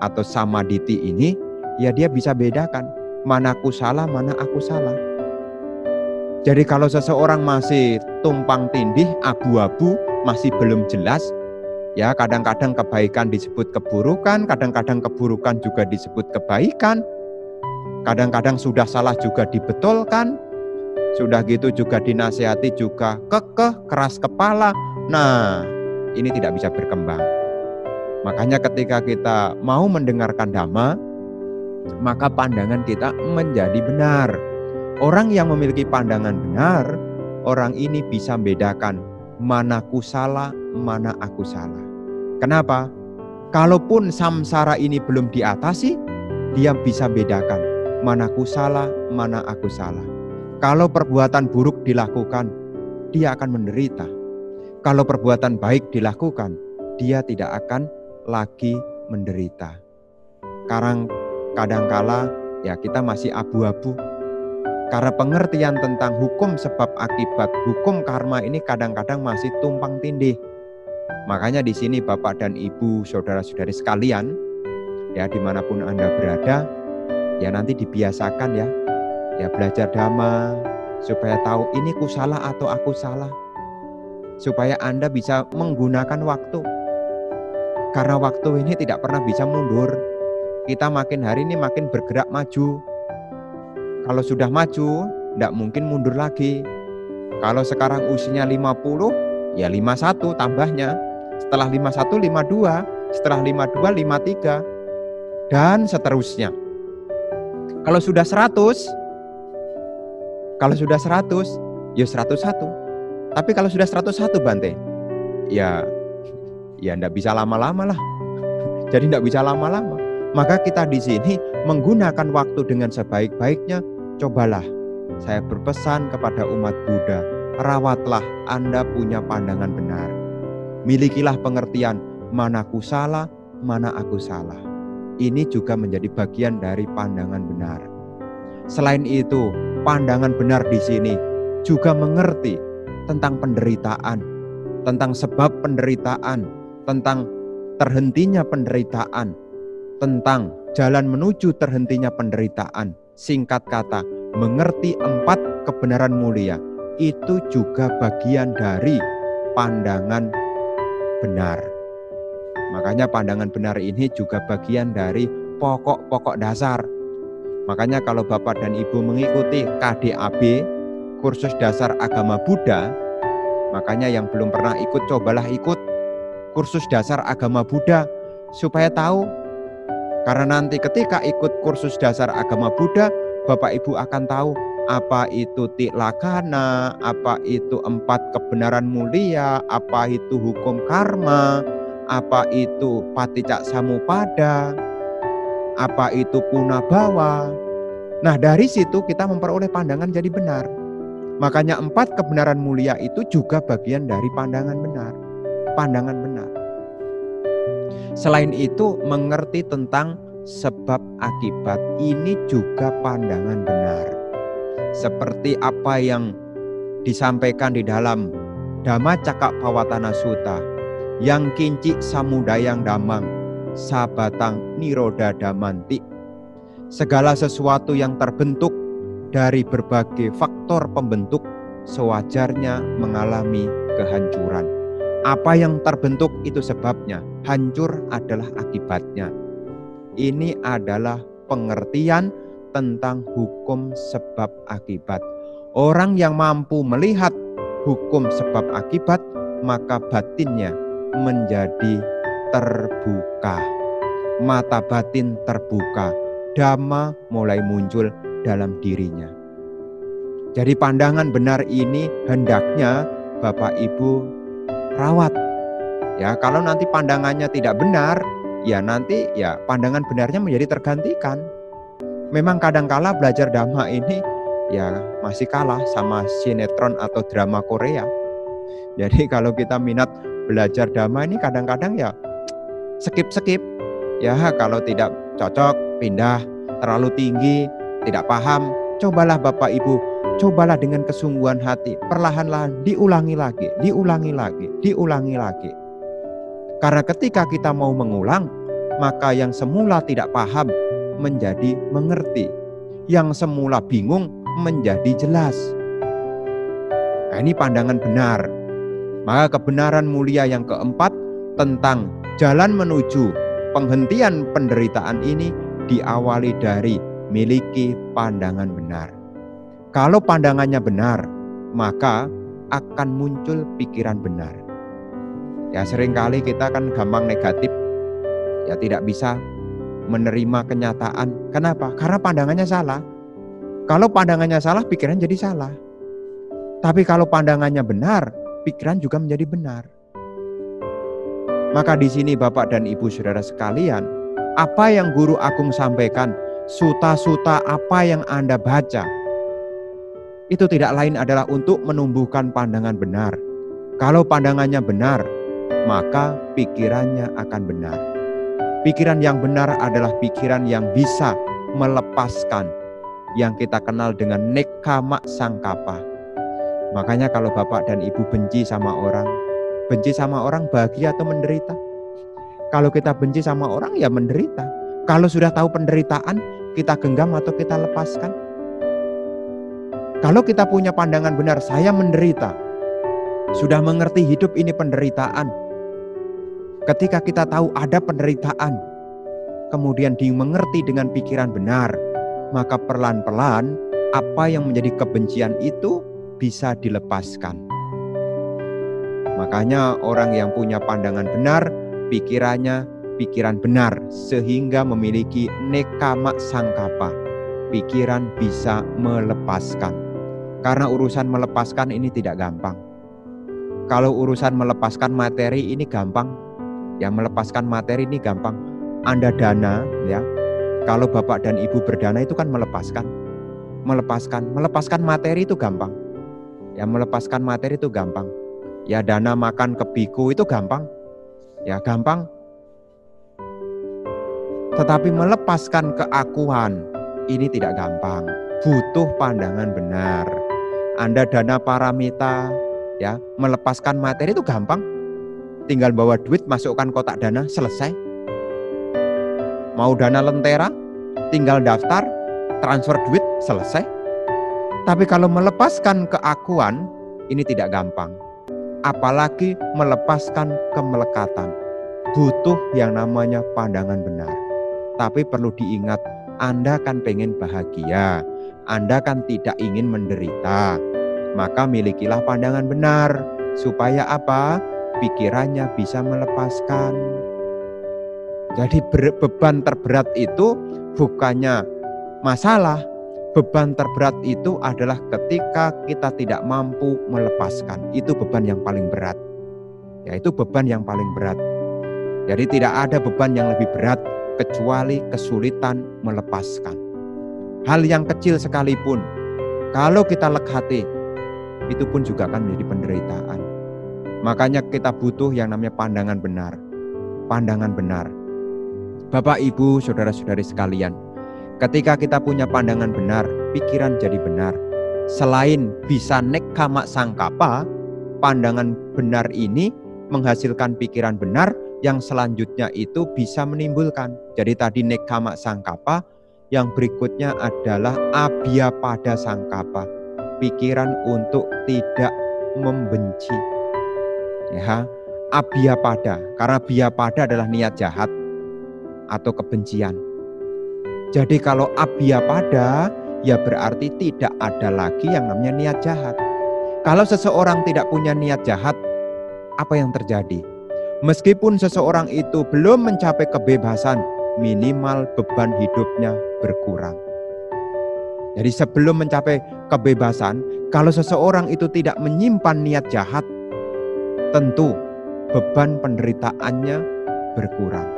atau samaditi ini, ya dia bisa bedakan mana aku salah, mana aku salah. Jadi kalau seseorang masih tumpang tindih, abu-abu, masih belum jelas, ya kadang-kadang kebaikan disebut keburukan, kadang-kadang keburukan juga disebut kebaikan, kadang-kadang sudah salah juga dibetulkan, sudah gitu juga dinasihati juga kekeh, keras kepala. Nah, ini tidak bisa berkembang. Makanya ketika kita mau mendengarkan dhamma, maka pandangan kita menjadi benar. Orang yang memiliki pandangan benar, orang ini bisa membedakan mana aku salah, mana aku salah. Kenapa? Kalaupun samsara ini belum diatasi, dia bisa bedakan mana aku salah, mana aku salah. Kalau perbuatan buruk dilakukan, dia akan menderita. Kalau perbuatan baik dilakukan, dia tidak akan lagi menderita. Kadangkala ya kita masih abu-abu. Karena pengertian tentang hukum sebab akibat, hukum karma ini kadang-kadang masih tumpang tindih. Makanya di sini Bapak dan Ibu, saudara-saudari sekalian, ya dimanapun Anda berada, ya nanti dibiasakan ya belajar dhamma, supaya tahu ini ku salah atau aku salah. Supaya Anda bisa menggunakan waktu. Karena waktu ini tidak pernah bisa mundur. Kita makin hari ini makin bergerak maju. Kalau sudah maju, tidak mungkin mundur lagi. Kalau sekarang usianya 50, ya 51 tambahnya. Setelah 51, 52. Setelah 52, 53. Dan seterusnya. Kalau sudah 100, ya 101. Tapi kalau sudah 101 Bante, ya tidak bisa lama-lama lah. Jadi tidak bisa lama-lama. Maka kita di sini menggunakan waktu dengan sebaik-baiknya. Cobalah, saya berpesan kepada umat Buddha, rawatlah Anda punya pandangan benar. Milikilah pengertian mana aku salah, mana aku salah. Ini juga menjadi bagian dari pandangan benar. Selain itu, pandangan benar di sini juga mengerti tentang penderitaan, tentang sebab penderitaan, tentang terhentinya penderitaan, tentang jalan menuju terhentinya penderitaan. Singkat kata, mengerti 4 kebenaran mulia itu juga bagian dari pandangan benar. Makanya pandangan benar ini juga bagian dari pokok-pokok dasar. Makanya kalau Bapak dan Ibu mengikuti KDAB, kursus dasar agama Buddha, makanya yang belum pernah ikut, cobalah ikut kursus dasar agama Buddha supaya tahu. Karena nanti ketika ikut kursus dasar agama Buddha, Bapak Ibu akan tahu apa itu tilakana, apa itu 4 kebenaran mulia, apa itu hukum karma, apa itu paticca samuppada, apa itu punabhawa. Nah dari situ kita memperoleh pandangan jadi benar. Makanya 4 kebenaran mulia itu juga bagian dari pandangan benar. Pandangan benar. Selain itu mengerti tentang sebab akibat, ini juga pandangan benar. Seperti apa yang disampaikan di dalam Dhammacakkappavattana Sutta, yang kincik samudayang dhammang, sabatang nirodha dhammanti. Segala sesuatu yang terbentuk dari berbagai faktor pembentuk sewajarnya mengalami kehancuran. Apa yang terbentuk itu sebabnya, hancur adalah akibatnya. Ini adalah pengertian tentang hukum sebab akibat. Orang yang mampu melihat hukum sebab akibat, maka batinnya menjadi terbuka. Mata batin terbuka, dhamma mulai muncul dalam dirinya. Jadi pandangan benar ini hendaknya Bapak Ibu rawat. Ya, kalau nanti pandangannya tidak benar, ya nanti ya pandangan benarnya menjadi tergantikan. Memang kadangkala belajar dhamma ini ya masih kalah sama sinetron atau drama Korea. Jadi kalau kita minat belajar dhamma ini kadang-kadang ya skip. Ya kalau tidak cocok pindah, terlalu tinggi, tidak paham, cobalah Bapak Ibu, cobalah dengan kesungguhan hati, perlahan-lahan diulangi lagi. Karena ketika kita mau mengulang, maka yang semula tidak paham menjadi mengerti, yang semula bingung menjadi jelas. Nah, ini pandangan benar. Maka kebenaran mulia yang keempat tentang jalan menuju penghentian penderitaan ini diawali dari miliki pandangan benar. Kalau pandangannya benar, maka akan muncul pikiran benar. Ya, seringkali kita kan gampang negatif, ya tidak bisa menerima kenyataan. Kenapa? Karena pandangannya salah. Kalau pandangannya salah, pikiran jadi salah. Tapi kalau pandangannya benar, pikiran juga menjadi benar. Maka di sini Bapak dan Ibu Saudara sekalian, apa yang Guru Agung sampaikan, suta-suta apa yang Anda baca, itu tidak lain adalah untuk menumbuhkan pandangan benar. Kalau pandangannya benar, maka pikirannya akan benar. Pikiran yang benar adalah pikiran yang bisa melepaskan yang kita kenal dengan nekama sangkapa. Makanya kalau Bapak dan Ibu benci sama orang bahagia atau menderita? Kalau kita benci sama orang ya menderita. Kalau sudah tahu penderitaan, kita genggam atau kita lepaskan? Kalau kita punya pandangan benar, saya menderita, sudah mengerti hidup ini penderitaan. Ketika kita tahu ada penderitaan, kemudian dimengerti dengan pikiran benar, maka perlahan-pelan apa yang menjadi kebencian itu bisa dilepaskan. Makanya orang yang punya pandangan benar, pikirannya pikiran benar, sehingga memiliki nekama sangkapa. Pikiran bisa melepaskan. Karena urusan melepaskan ini tidak gampang. Kalau urusan melepaskan materi ini gampang. Ya, melepaskan materi ini gampang. Anda dana, ya. Kalau Bapak dan Ibu berdana itu kan melepaskan materi itu gampang. Ya, melepaskan materi itu gampang. Ya, dana makan ke biku itu gampang. Ya, gampang. Tetapi melepaskan keakuan ini tidak gampang. Butuh pandangan benar. Anda dana paramita, ya, melepaskan materi itu gampang. Tinggal bawa duit, masukkan kotak dana, selesai. Mau dana lentera, tinggal daftar, transfer duit, selesai. Tapi kalau melepaskan keakuan, ini tidak gampang. Apalagi melepaskan kemelekatan. Butuh yang namanya pandangan benar. Tapi perlu diingat, Anda kan pengen bahagia. Anda kan tidak ingin menderita. Maka milikilah pandangan benar. Supaya apa? Pikirannya bisa melepaskan. Jadi beban terberat itu bukannya masalah. Beban terberat itu adalah ketika kita tidak mampu melepaskan. Itu beban yang paling berat. Yaitu beban yang paling berat. Jadi tidak ada beban yang lebih berat kecuali kesulitan melepaskan. Hal yang kecil sekalipun, kalau kita lekati, itu pun juga akan menjadi penderitaan. Makanya kita butuh yang namanya pandangan benar. Pandangan benar. Bapak, Ibu, saudara-saudari sekalian, ketika kita punya pandangan benar, pikiran jadi benar. Selain bisa nekama sangkapa, pandangan benar ini menghasilkan pikiran benar yang selanjutnya itu bisa menimbulkan. Jadi tadi nekama sangkapa, yang berikutnya adalah abhyapada sangkapa, pikiran untuk tidak membenci. Ya, abhyapada, karena abhyapada adalah niat jahat atau kebencian. Jadi kalau abhyapada, ya berarti tidak ada lagi yang namanya niat jahat. Kalau seseorang tidak punya niat jahat, apa yang terjadi? Meskipun seseorang itu belum mencapai kebebasan, minimal beban hidupnya berkurang. Jadi sebelum mencapai kebebasan, kalau seseorang itu tidak menyimpan niat jahat, tentu beban penderitaannya berkurang.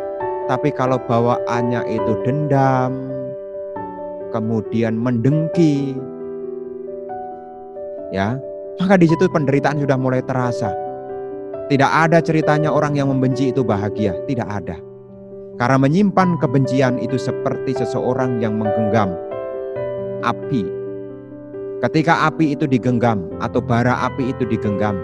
Tapi kalau bawaannya itu dendam, kemudian mendengki, ya, maka di situ penderitaan sudah mulai terasa. Tidak ada ceritanya orang yang membenci itu bahagia, tidak ada. Karena menyimpan kebencian itu seperti seseorang yang menggenggam api. Ketika api itu digenggam atau bara api itu digenggam,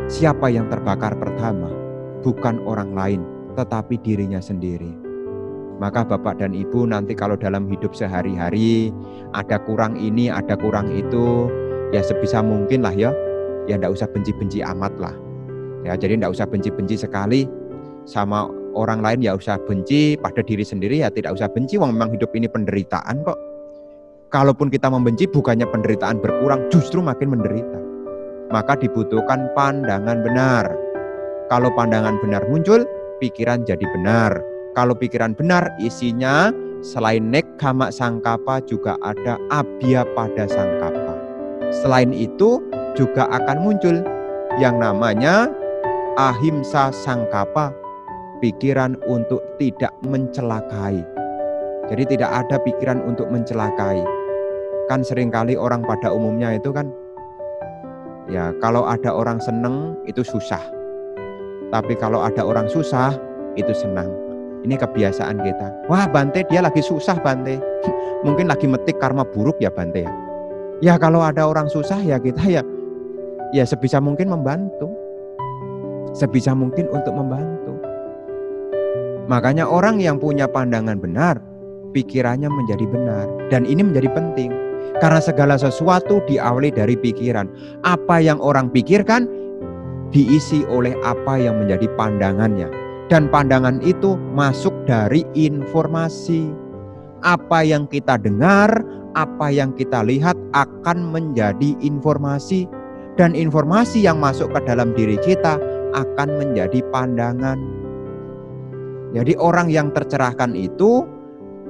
siapa yang terbakar pertama? Bukan orang lain, tetapi dirinya sendiri. Maka Bapak dan Ibu nanti kalau dalam hidup sehari-hari ada kurang ini, ada kurang itu, ya sebisa mungkin lah ya enggak usah benci-benci amat lah. Ya, jadi enggak usah benci-benci sekali sama orang lain, ya usah benci, pada diri sendiri ya tidak usah benci, wong memang hidup ini penderitaan kok. Kalaupun kita membenci bukannya penderitaan berkurang, justru makin menderita. Maka dibutuhkan pandangan benar. Kalau pandangan benar muncul, pikiran jadi benar. Kalau pikiran benar, isinya selain nekkhamma sangkapa juga ada abhyapada sangkapa. Selain itu juga akan muncul yang namanya ahimsa sangkapa, pikiran untuk tidak mencelakai. Jadi tidak ada pikiran untuk mencelakai. Kan seringkali orang pada umumnya itu kan, ya kalau ada orang seneng itu susah. Tapi kalau ada orang susah itu senang. Ini kebiasaan kita. Wah Bante dia lagi susah Bante. Mungkin lagi metik karma buruk ya Bante ya. Ya kalau ada orang susah ya kita ya sebisa mungkin membantu. Sebisa mungkin untuk membantu. Makanya orang yang punya pandangan benar, pikirannya menjadi benar. Dan ini menjadi penting. Karena segala sesuatu diawali dari pikiran. Apa yang orang pikirkan diisi oleh apa yang menjadi pandangannya. Dan pandangan itu masuk dari informasi. Apa yang kita dengar, apa yang kita lihat akan menjadi informasi. Dan informasi yang masuk ke dalam diri kita akan menjadi pandangan. Jadi orang yang tercerahkan itu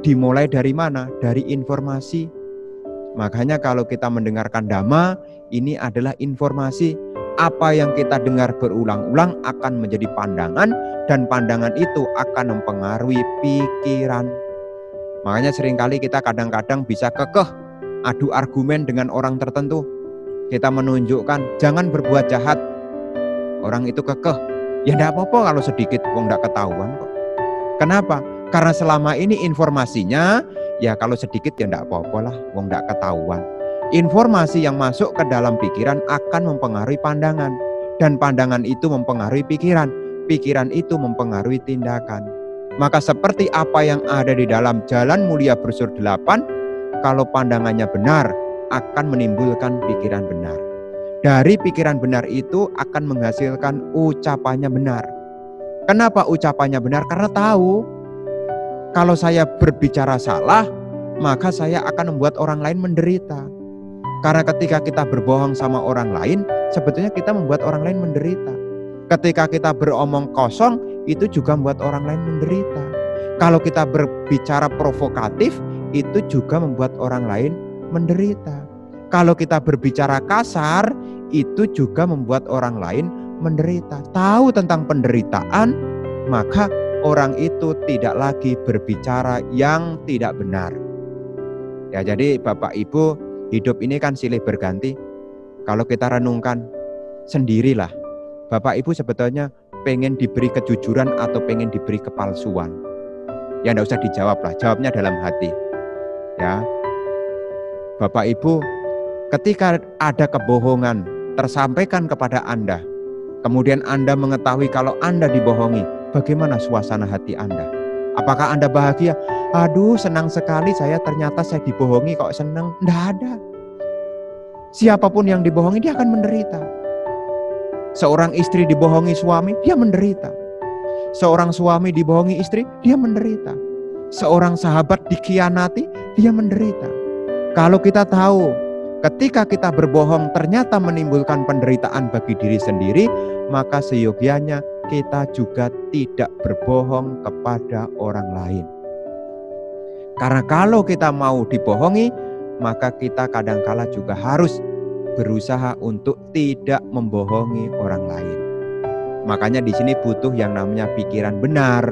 dimulai dari mana? Dari informasi. Makanya kalau kita mendengarkan Dhamma, ini adalah informasi. Apa yang kita dengar berulang-ulang akan menjadi pandangan, dan pandangan itu akan mempengaruhi pikiran. Makanya seringkali kita kadang-kadang bisa kekeh adu argumen dengan orang tertentu. Kita menunjukkan jangan berbuat jahat. Orang itu kekeh. Ya enggak apa-apa kalau sedikit, wong enggak ketahuan kok. Kenapa? Karena selama ini informasinya, ya kalau sedikit ya enggak apa-apa lah, wong enggak ketahuan. Informasi yang masuk ke dalam pikiran akan mempengaruhi pandangan. Dan pandangan itu mempengaruhi pikiran. Pikiran itu mempengaruhi tindakan. Maka seperti apa yang ada di dalam Jalan Mulia Brosur 8, kalau pandangannya benar, akan menimbulkan pikiran benar. Dari pikiran benar itu akan menghasilkan ucapannya benar. Kenapa ucapannya benar? Karena tahu, kalau saya berbicara salah, maka saya akan membuat orang lain menderita. Karena ketika kita berbohong sama orang lain, sebetulnya kita membuat orang lain menderita. Ketika kita beromong kosong, itu juga membuat orang lain menderita. Kalau kita berbicara provokatif, itu juga membuat orang lain menderita. Kalau kita berbicara kasar, itu juga membuat orang lain menderita. Tahu tentang penderitaan, maka orang itu tidak lagi berbicara yang tidak benar. Ya, jadi Bapak Ibu, hidup ini kan silih berganti. Kalau kita renungkan sendirilah, Bapak Ibu sebetulnya pengen diberi kejujuran atau pengen diberi kepalsuan? Ya enggak usah dijawab lah, jawabnya dalam hati. Ya, Bapak Ibu, ketika ada kebohongan tersampaikan kepada Anda, kemudian Anda mengetahui kalau Anda dibohongi, bagaimana suasana hati Anda? Apakah Anda bahagia? Aduh, senang sekali ternyata saya dibohongi, kok senang? Tidak ada. Siapapun yang dibohongi dia akan menderita. Seorang istri dibohongi suami, dia menderita. Seorang suami dibohongi istri, dia menderita. Seorang sahabat dikhianati, dia menderita. Kalau kita tahu, ketika kita berbohong ternyata menimbulkan penderitaan bagi diri sendiri, maka seyogianya kita juga tidak berbohong kepada orang lain. Karena kalau kita mau dibohongi, maka kita kadangkala juga harus berusaha untuk tidak membohongi orang lain. Makanya di sini butuh yang namanya pikiran benar.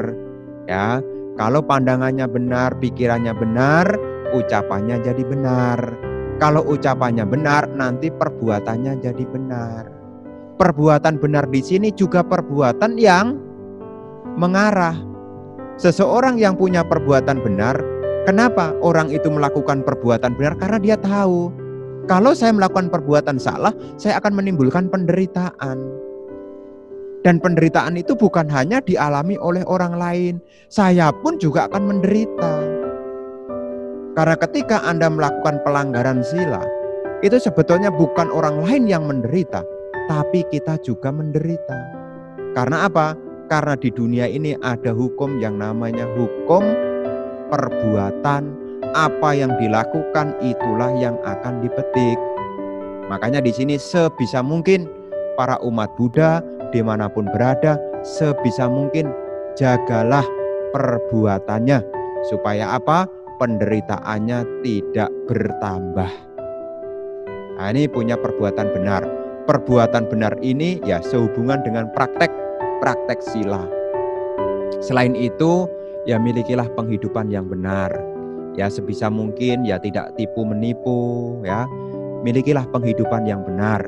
Ya, kalau pandangannya benar, pikirannya benar, ucapannya jadi benar. Kalau ucapannya benar, nanti perbuatannya jadi benar. Perbuatan benar di sini juga perbuatan yang mengarah. Seseorang yang punya perbuatan benar, kenapa orang itu melakukan perbuatan benar? Karena dia tahu, kalau saya melakukan perbuatan salah, saya akan menimbulkan penderitaan. Dan penderitaan itu bukan hanya dialami oleh orang lain, saya pun juga akan menderita. Karena ketika Anda melakukan pelanggaran sila, itu sebetulnya bukan orang lain yang menderita, tapi kita juga menderita. Karena apa? Karena di dunia ini ada hukum yang namanya hukum perbuatan. Apa yang dilakukan itulah yang akan dipetik. Makanya di sini sebisa mungkin para umat Buddha dimanapun berada, sebisa mungkin jagalah perbuatannya. Supaya apa? Penderitaannya tidak bertambah. Nah, ini punya perbuatan benar. Perbuatan benar ini ya sehubungan dengan praktek sila. Selain itu, ya milikilah penghidupan yang benar. Ya sebisa mungkin ya tidak tipu menipu, ya. Milikilah penghidupan yang benar.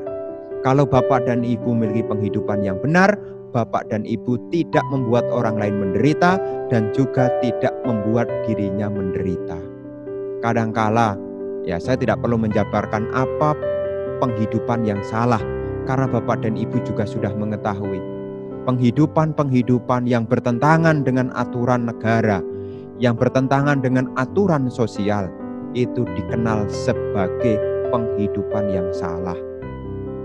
Kalau bapak dan ibu memiliki penghidupan yang benar, bapak dan ibu tidak membuat orang lain menderita dan juga tidak membuat dirinya menderita. Kadangkala ya saya tidak perlu menjabarkan apa penghidupan yang salah, karena bapak dan ibu juga sudah mengetahui penghidupan yang bertentangan dengan aturan negara, yang bertentangan dengan aturan sosial, itu dikenal sebagai penghidupan yang salah.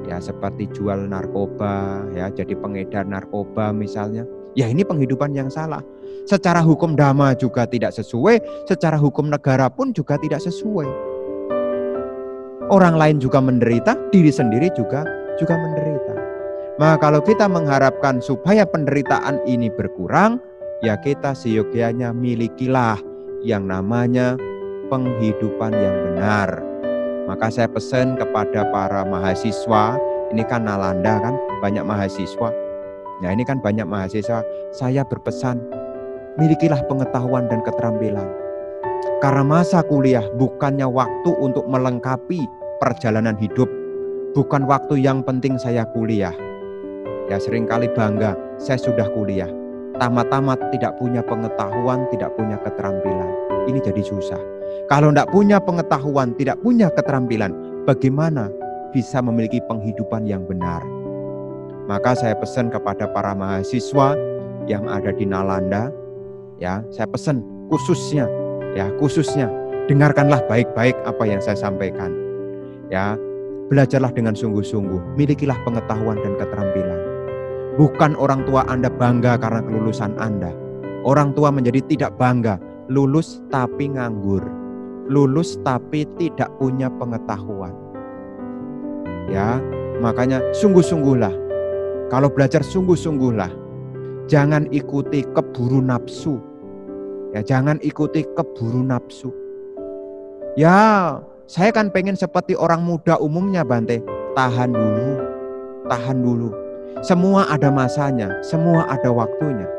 Ya seperti jual narkoba, ya jadi pengedar narkoba misalnya. Ya ini penghidupan yang salah. Secara hukum dhamma juga tidak sesuai, secara hukum negara pun juga tidak sesuai. Orang lain juga menderita, diri sendiri juga menderita. Maka kalau kita mengharapkan supaya penderitaan ini berkurang, ya kita seyogyanya milikilah yang namanya penghidupan yang benar. Maka saya pesan kepada para mahasiswa, ini kan Nalanda kan, banyak mahasiswa. Nah ini kan banyak mahasiswa, saya berpesan, milikilah pengetahuan dan keterampilan. Karena masa kuliah bukannya waktu untuk melengkapi perjalanan hidup, bukan waktu yang penting saya kuliah. Ya seringkali bangga, saya sudah kuliah, tamat-tamat tidak punya pengetahuan, tidak punya keterampilan. Ini jadi susah. Kalau tidak punya pengetahuan, tidak punya keterampilan, bagaimana bisa memiliki penghidupan yang benar? Maka saya pesan kepada para mahasiswa yang ada di Nalanda, ya saya pesan khususnya, dengarkanlah baik-baik apa yang saya sampaikan. Ya, belajarlah dengan sungguh-sungguh, milikilah pengetahuan dan keterampilan. Bukan orang tua Anda bangga karena kelulusan Anda. Orang tua menjadi tidak bangga, lulus tapi nganggur. Lulus tapi tidak punya pengetahuan. Ya, makanya sungguh-sungguhlah. Kalau belajar sungguh-sungguhlah. Jangan ikuti keburu nafsu. Ya, jangan ikuti keburu nafsu. Ya, saya kan pengen seperti orang muda umumnya, Bante. Tahan dulu. Semua ada masanya, semua ada waktunya.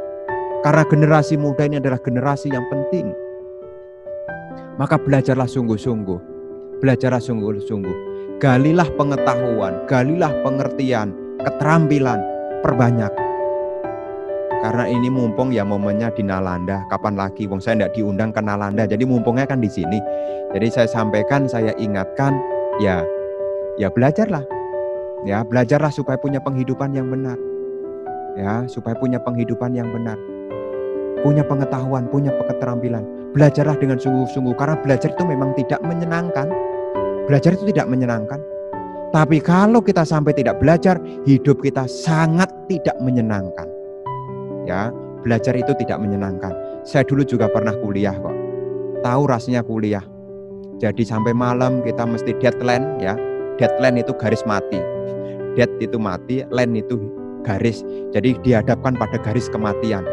Karena generasi muda ini adalah generasi yang penting. Maka belajarlah sungguh-sungguh. Galilah pengetahuan, galilah pengertian, keterampilan, perbanyak. Karena ini mumpung ya momennya di Nalanda, kapan lagi? Wong saya tidak diundang ke Nalanda, jadi mumpungnya kan di sini. Jadi saya sampaikan, saya ingatkan, ya belajarlah. Ya, belajarlah supaya punya penghidupan yang benar. Ya, supaya punya penghidupan yang benar. Punya pengetahuan, punya keterampilan. Belajarlah dengan sungguh-sungguh, karena belajar itu memang tidak menyenangkan. Belajar itu tidak menyenangkan. Tapi kalau kita sampai tidak belajar, hidup kita sangat tidak menyenangkan. Ya, belajar itu tidak menyenangkan. Saya dulu juga pernah kuliah kok. Tahu rasanya kuliah. Jadi sampai malam kita mesti deadline ya. Deadline itu garis mati. Dead itu mati, line itu garis. Jadi dihadapkan pada garis kematian.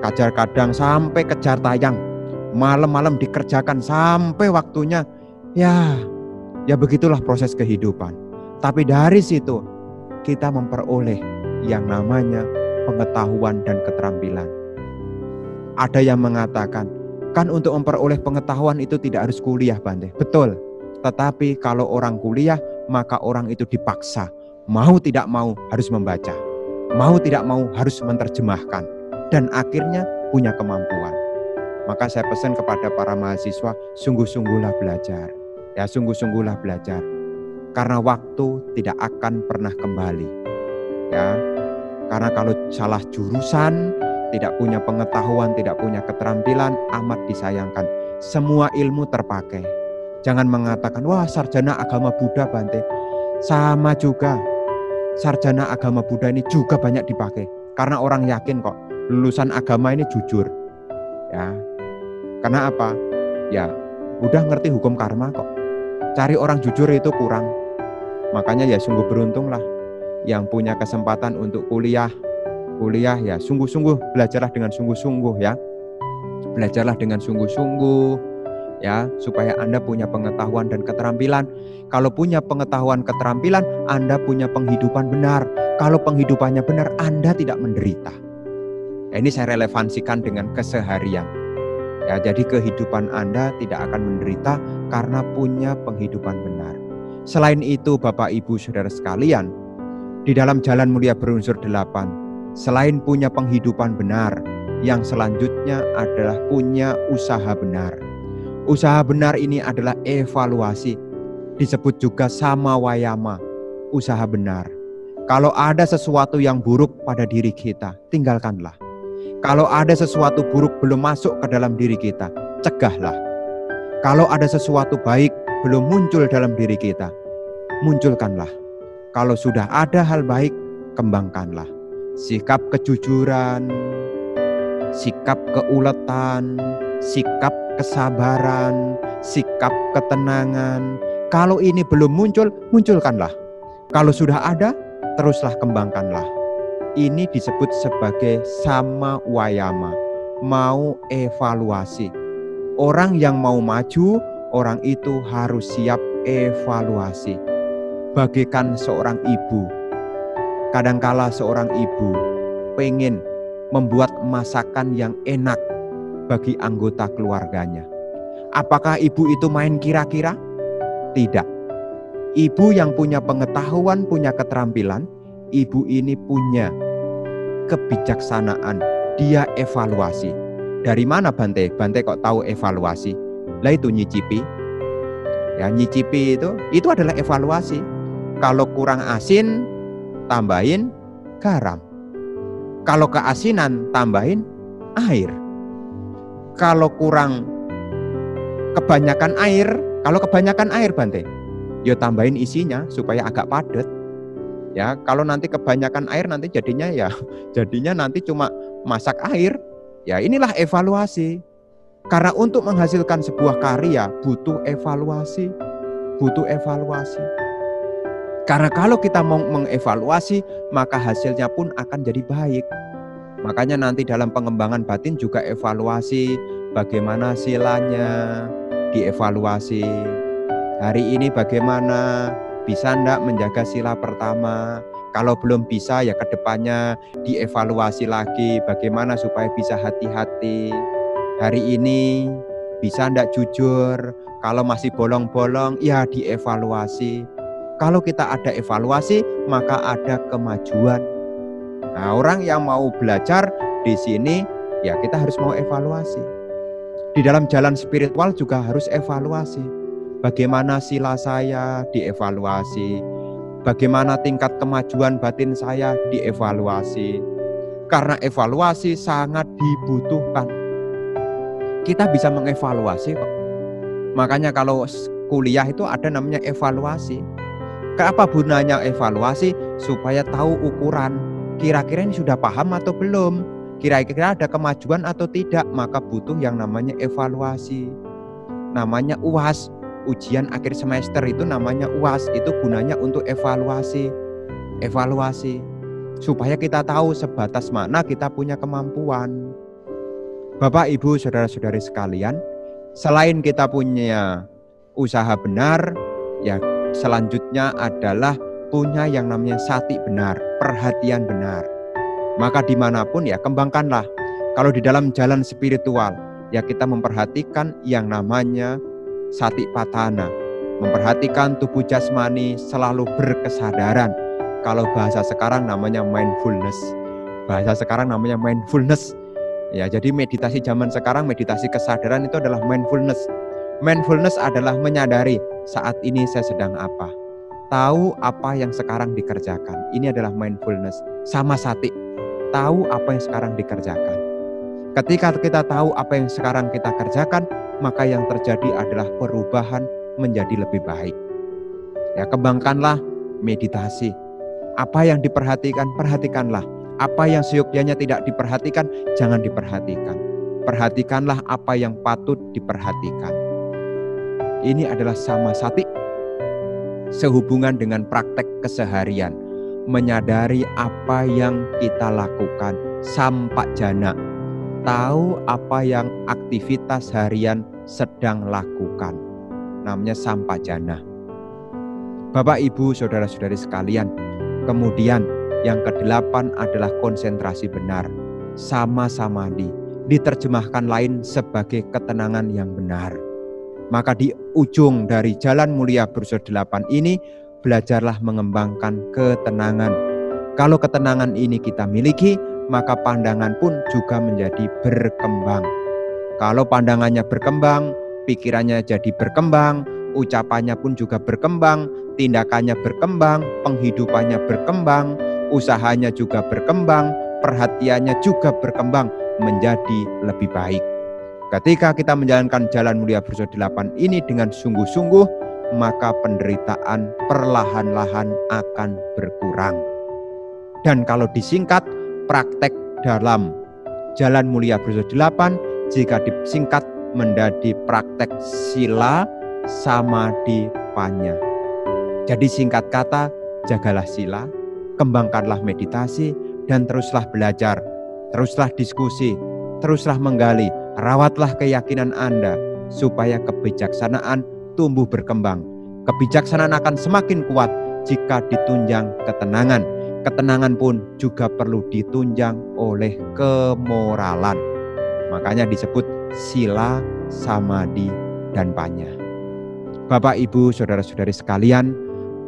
Kadang sampai kejar tayang. Malam-malam dikerjakan sampai waktunya. Ya begitulah proses kehidupan. Tapi dari situ kita memperoleh yang namanya pengetahuan dan keterampilan. Ada yang mengatakan, kan untuk memperoleh pengetahuan itu tidak harus kuliah, Bante. Betul. Tetapi kalau orang kuliah, maka orang itu dipaksa. Mau tidak mau harus membaca. Mau tidak mau harus menerjemahkan. Dan akhirnya punya kemampuan. Maka saya pesan kepada para mahasiswa, sungguh-sungguhlah belajar. Ya, sungguh-sungguhlah belajar. Karena waktu tidak akan pernah kembali. Ya, karena kalau salah jurusan, tidak punya pengetahuan, tidak punya keterampilan, amat disayangkan. Semua ilmu terpakai. Jangan mengatakan, wah sarjana agama Buddha Bante. Sama juga, sarjana agama Buddha ini juga banyak dipakai. Karena orang yakin kok, lulusan agama ini jujur. Ya, karena apa? Ya, Buddha ngerti hukum karma kok. Cari orang jujur itu kurang. Makanya ya sungguh beruntunglah yang punya kesempatan untuk kuliah ya sungguh-sungguh, belajarlah dengan sungguh-sungguh ya. Belajarlah dengan sungguh-sungguh ya, supaya Anda punya pengetahuan dan keterampilan. Kalau punya pengetahuan keterampilan, Anda punya penghidupan benar. Kalau penghidupannya benar, Anda tidak menderita. Ya, ini saya relevansikan dengan keseharian. Ya, jadi kehidupan Anda tidak akan menderita karena punya penghidupan benar. Selain itu, Bapak Ibu Saudara sekalian, di dalam jalan mulia berunsur 8, selain punya penghidupan benar, yang selanjutnya adalah punya usaha benar. Usaha benar ini adalah evaluasi. Disebut juga sama wayama, usaha benar. Kalau ada sesuatu yang buruk pada diri kita, tinggalkanlah. Kalau ada sesuatu buruk belum masuk ke dalam diri kita, cegahlah. Kalau ada sesuatu baik belum muncul dalam diri kita, munculkanlah. Kalau sudah ada hal baik, kembangkanlah. Sikap kejujuran, sikap keuletan, sikap kesabaran, sikap ketenangan. Kalau ini belum muncul, munculkanlah. Kalau sudah ada, teruslah kembangkanlah. Ini disebut sebagai sama wayama, mau evaluasi. Orang yang mau maju, orang itu harus siap evaluasi. Bagaikan seorang ibu, kadangkala seorang ibu pengen membuat masakan yang enak bagi anggota keluarganya. Apakah ibu itu main kira-kira? Tidak. Ibu yang punya pengetahuan, punya keterampilan, ibu ini punya kebijaksanaan. Dia evaluasi. Dari mana Bante? Bante kok tahu evaluasi? Lah itu nyicipi. Ya, nyicipi itu adalah evaluasi. Kalau kurang asin, tambahin garam. Kalau keasinan, tambahin air. Kalau kurang kebanyakan air Bante, ya tambahin isinya supaya agak padat. Ya, kalau nanti kebanyakan air nanti jadinya nanti cuma masak air. Ya, inilah evaluasi. Karena untuk menghasilkan sebuah karya butuh evaluasi. Karena kalau kita mau mengevaluasi, maka hasilnya pun akan jadi baik. Makanya nanti dalam pengembangan batin juga evaluasi, bagaimana silanya, dievaluasi. Hari ini bagaimana, bisa enggak menjaga sila pertama? Kalau belum bisa ya kedepannya dievaluasi lagi, bagaimana supaya bisa hati-hati. Hari ini bisa enggak jujur, kalau masih bolong-bolong ya dievaluasi. Kalau kita ada evaluasi, maka ada kemajuan. Nah, orang yang mau belajar di sini, ya kita harus mau evaluasi. Di dalam jalan spiritual juga harus evaluasi. Bagaimana sila saya dievaluasi. Bagaimana tingkat kemajuan batin saya dievaluasi. Karena evaluasi sangat dibutuhkan. Kita bisa mengevaluasi kok. Makanya kalau kuliah itu ada namanya evaluasi. Apa gunanya evaluasi? Supaya tahu ukuran. Kira-kira ini sudah paham atau belum? Kira-kira ada kemajuan atau tidak? Maka butuh yang namanya evaluasi. Namanya UAS. Ujian akhir semester itu namanya UAS. Itu gunanya untuk evaluasi. Supaya kita tahu sebatas mana kita punya kemampuan. Bapak, Ibu, Saudara-saudari sekalian, selain kita punya usaha benar, ya selanjutnya adalah punya yang namanya sati benar, perhatian benar. Maka dimanapun ya kembangkanlah. Kalau di dalam jalan spiritual, ya kita memperhatikan yang namanya sati patana. Memperhatikan tubuh jasmani selalu berkesadaran. Kalau bahasa sekarang namanya mindfulness. Ya, jadi meditasi zaman sekarang, meditasi kesadaran itu adalah mindfulness. Mindfulness adalah menyadari saat ini saya sedang apa. Tahu apa yang sekarang dikerjakan. Ini adalah mindfulness. Sama sati. Tahu apa yang sekarang dikerjakan. Ketika kita tahu apa yang sekarang kita kerjakan, maka yang terjadi adalah perubahan menjadi lebih baik. Ya, kembangkanlah meditasi. Apa yang diperhatikan, perhatikanlah. Apa yang seyogyanya tidak diperhatikan, jangan diperhatikan. Perhatikanlah apa yang patut diperhatikan. Ini adalah samasati, sehubungan dengan praktek keseharian. Menyadari apa yang kita lakukan, sampajana. Tahu apa yang aktivitas harian sedang lakukan. Namanya sampajana. Bapak, Ibu, Saudara-saudari sekalian, kemudian yang ke-8 adalah konsentrasi benar. Sama-samadhi, diterjemahkan lain sebagai ketenangan yang benar. Maka di ujung dari Jalan Mulia Berusaha 8 ini, belajarlah mengembangkan ketenangan. Kalau ketenangan ini kita miliki, maka pandangan pun juga menjadi berkembang. Kalau pandangannya berkembang, pikirannya jadi berkembang, ucapannya pun juga berkembang, tindakannya berkembang, penghidupannya berkembang, usahanya juga berkembang, perhatiannya juga berkembang menjadi lebih baik. Ketika kita menjalankan Jalan Mulia Berusaha 8 ini dengan sungguh-sungguh, maka penderitaan perlahan-lahan akan berkurang. Dan kalau disingkat, praktek dalam Jalan Mulia Berusaha 8, jika disingkat menjadi praktek sila samadhi panya. Jadi singkat kata, jagalah sila, kembangkanlah meditasi, dan teruslah belajar, teruslah diskusi, teruslah menggali, rawatlah keyakinan Anda, supaya kebijaksanaan tumbuh berkembang. Kebijaksanaan akan semakin kuat jika ditunjang ketenangan. Ketenangan pun juga perlu ditunjang oleh kemoralan. Makanya disebut sila, samadhi, dan panya. Bapak, Ibu, Saudara-saudari sekalian,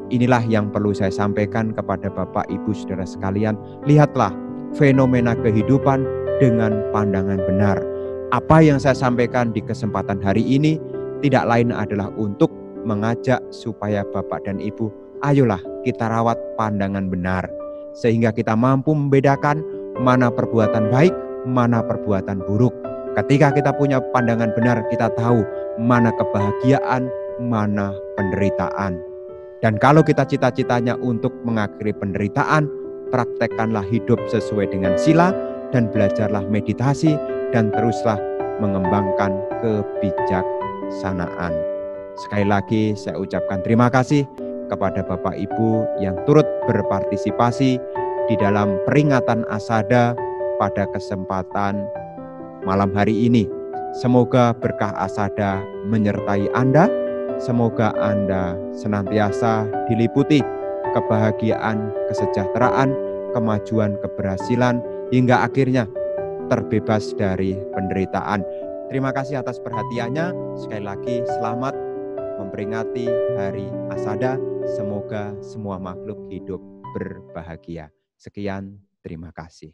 inilah yang perlu saya sampaikan kepada Bapak, Ibu, Saudara sekalian. Lihatlah fenomena kehidupan dengan pandangan benar. Apa yang saya sampaikan di kesempatan hari ini tidak lain adalah untuk mengajak supaya Bapak dan Ibu, ayolah kita rawat pandangan benar. Sehingga kita mampu membedakan mana perbuatan baik, mana perbuatan buruk. Ketika kita punya pandangan benar, kita tahu mana kebahagiaan, mana penderitaan. Dan kalau kita cita-citanya untuk mengakhiri penderitaan, praktekkanlah hidup sesuai dengan sila dan belajarlah meditasi dan teruslah mengembangkan kebijaksanaan. Sekali lagi saya ucapkan terima kasih kepada Bapak Ibu yang turut berpartisipasi di dalam peringatan Asada pada kesempatan malam hari ini. Semoga berkah Asada menyertai Anda. Semoga Anda senantiasa diliputi kebahagiaan, kesejahteraan, kemajuan, keberhasilan, hingga akhirnya terbebas dari penderitaan. Terima kasih atas perhatiannya. Sekali lagi selamat memperingati Hari Asada. Semoga semua makhluk hidup berbahagia. Sekian, terima kasih.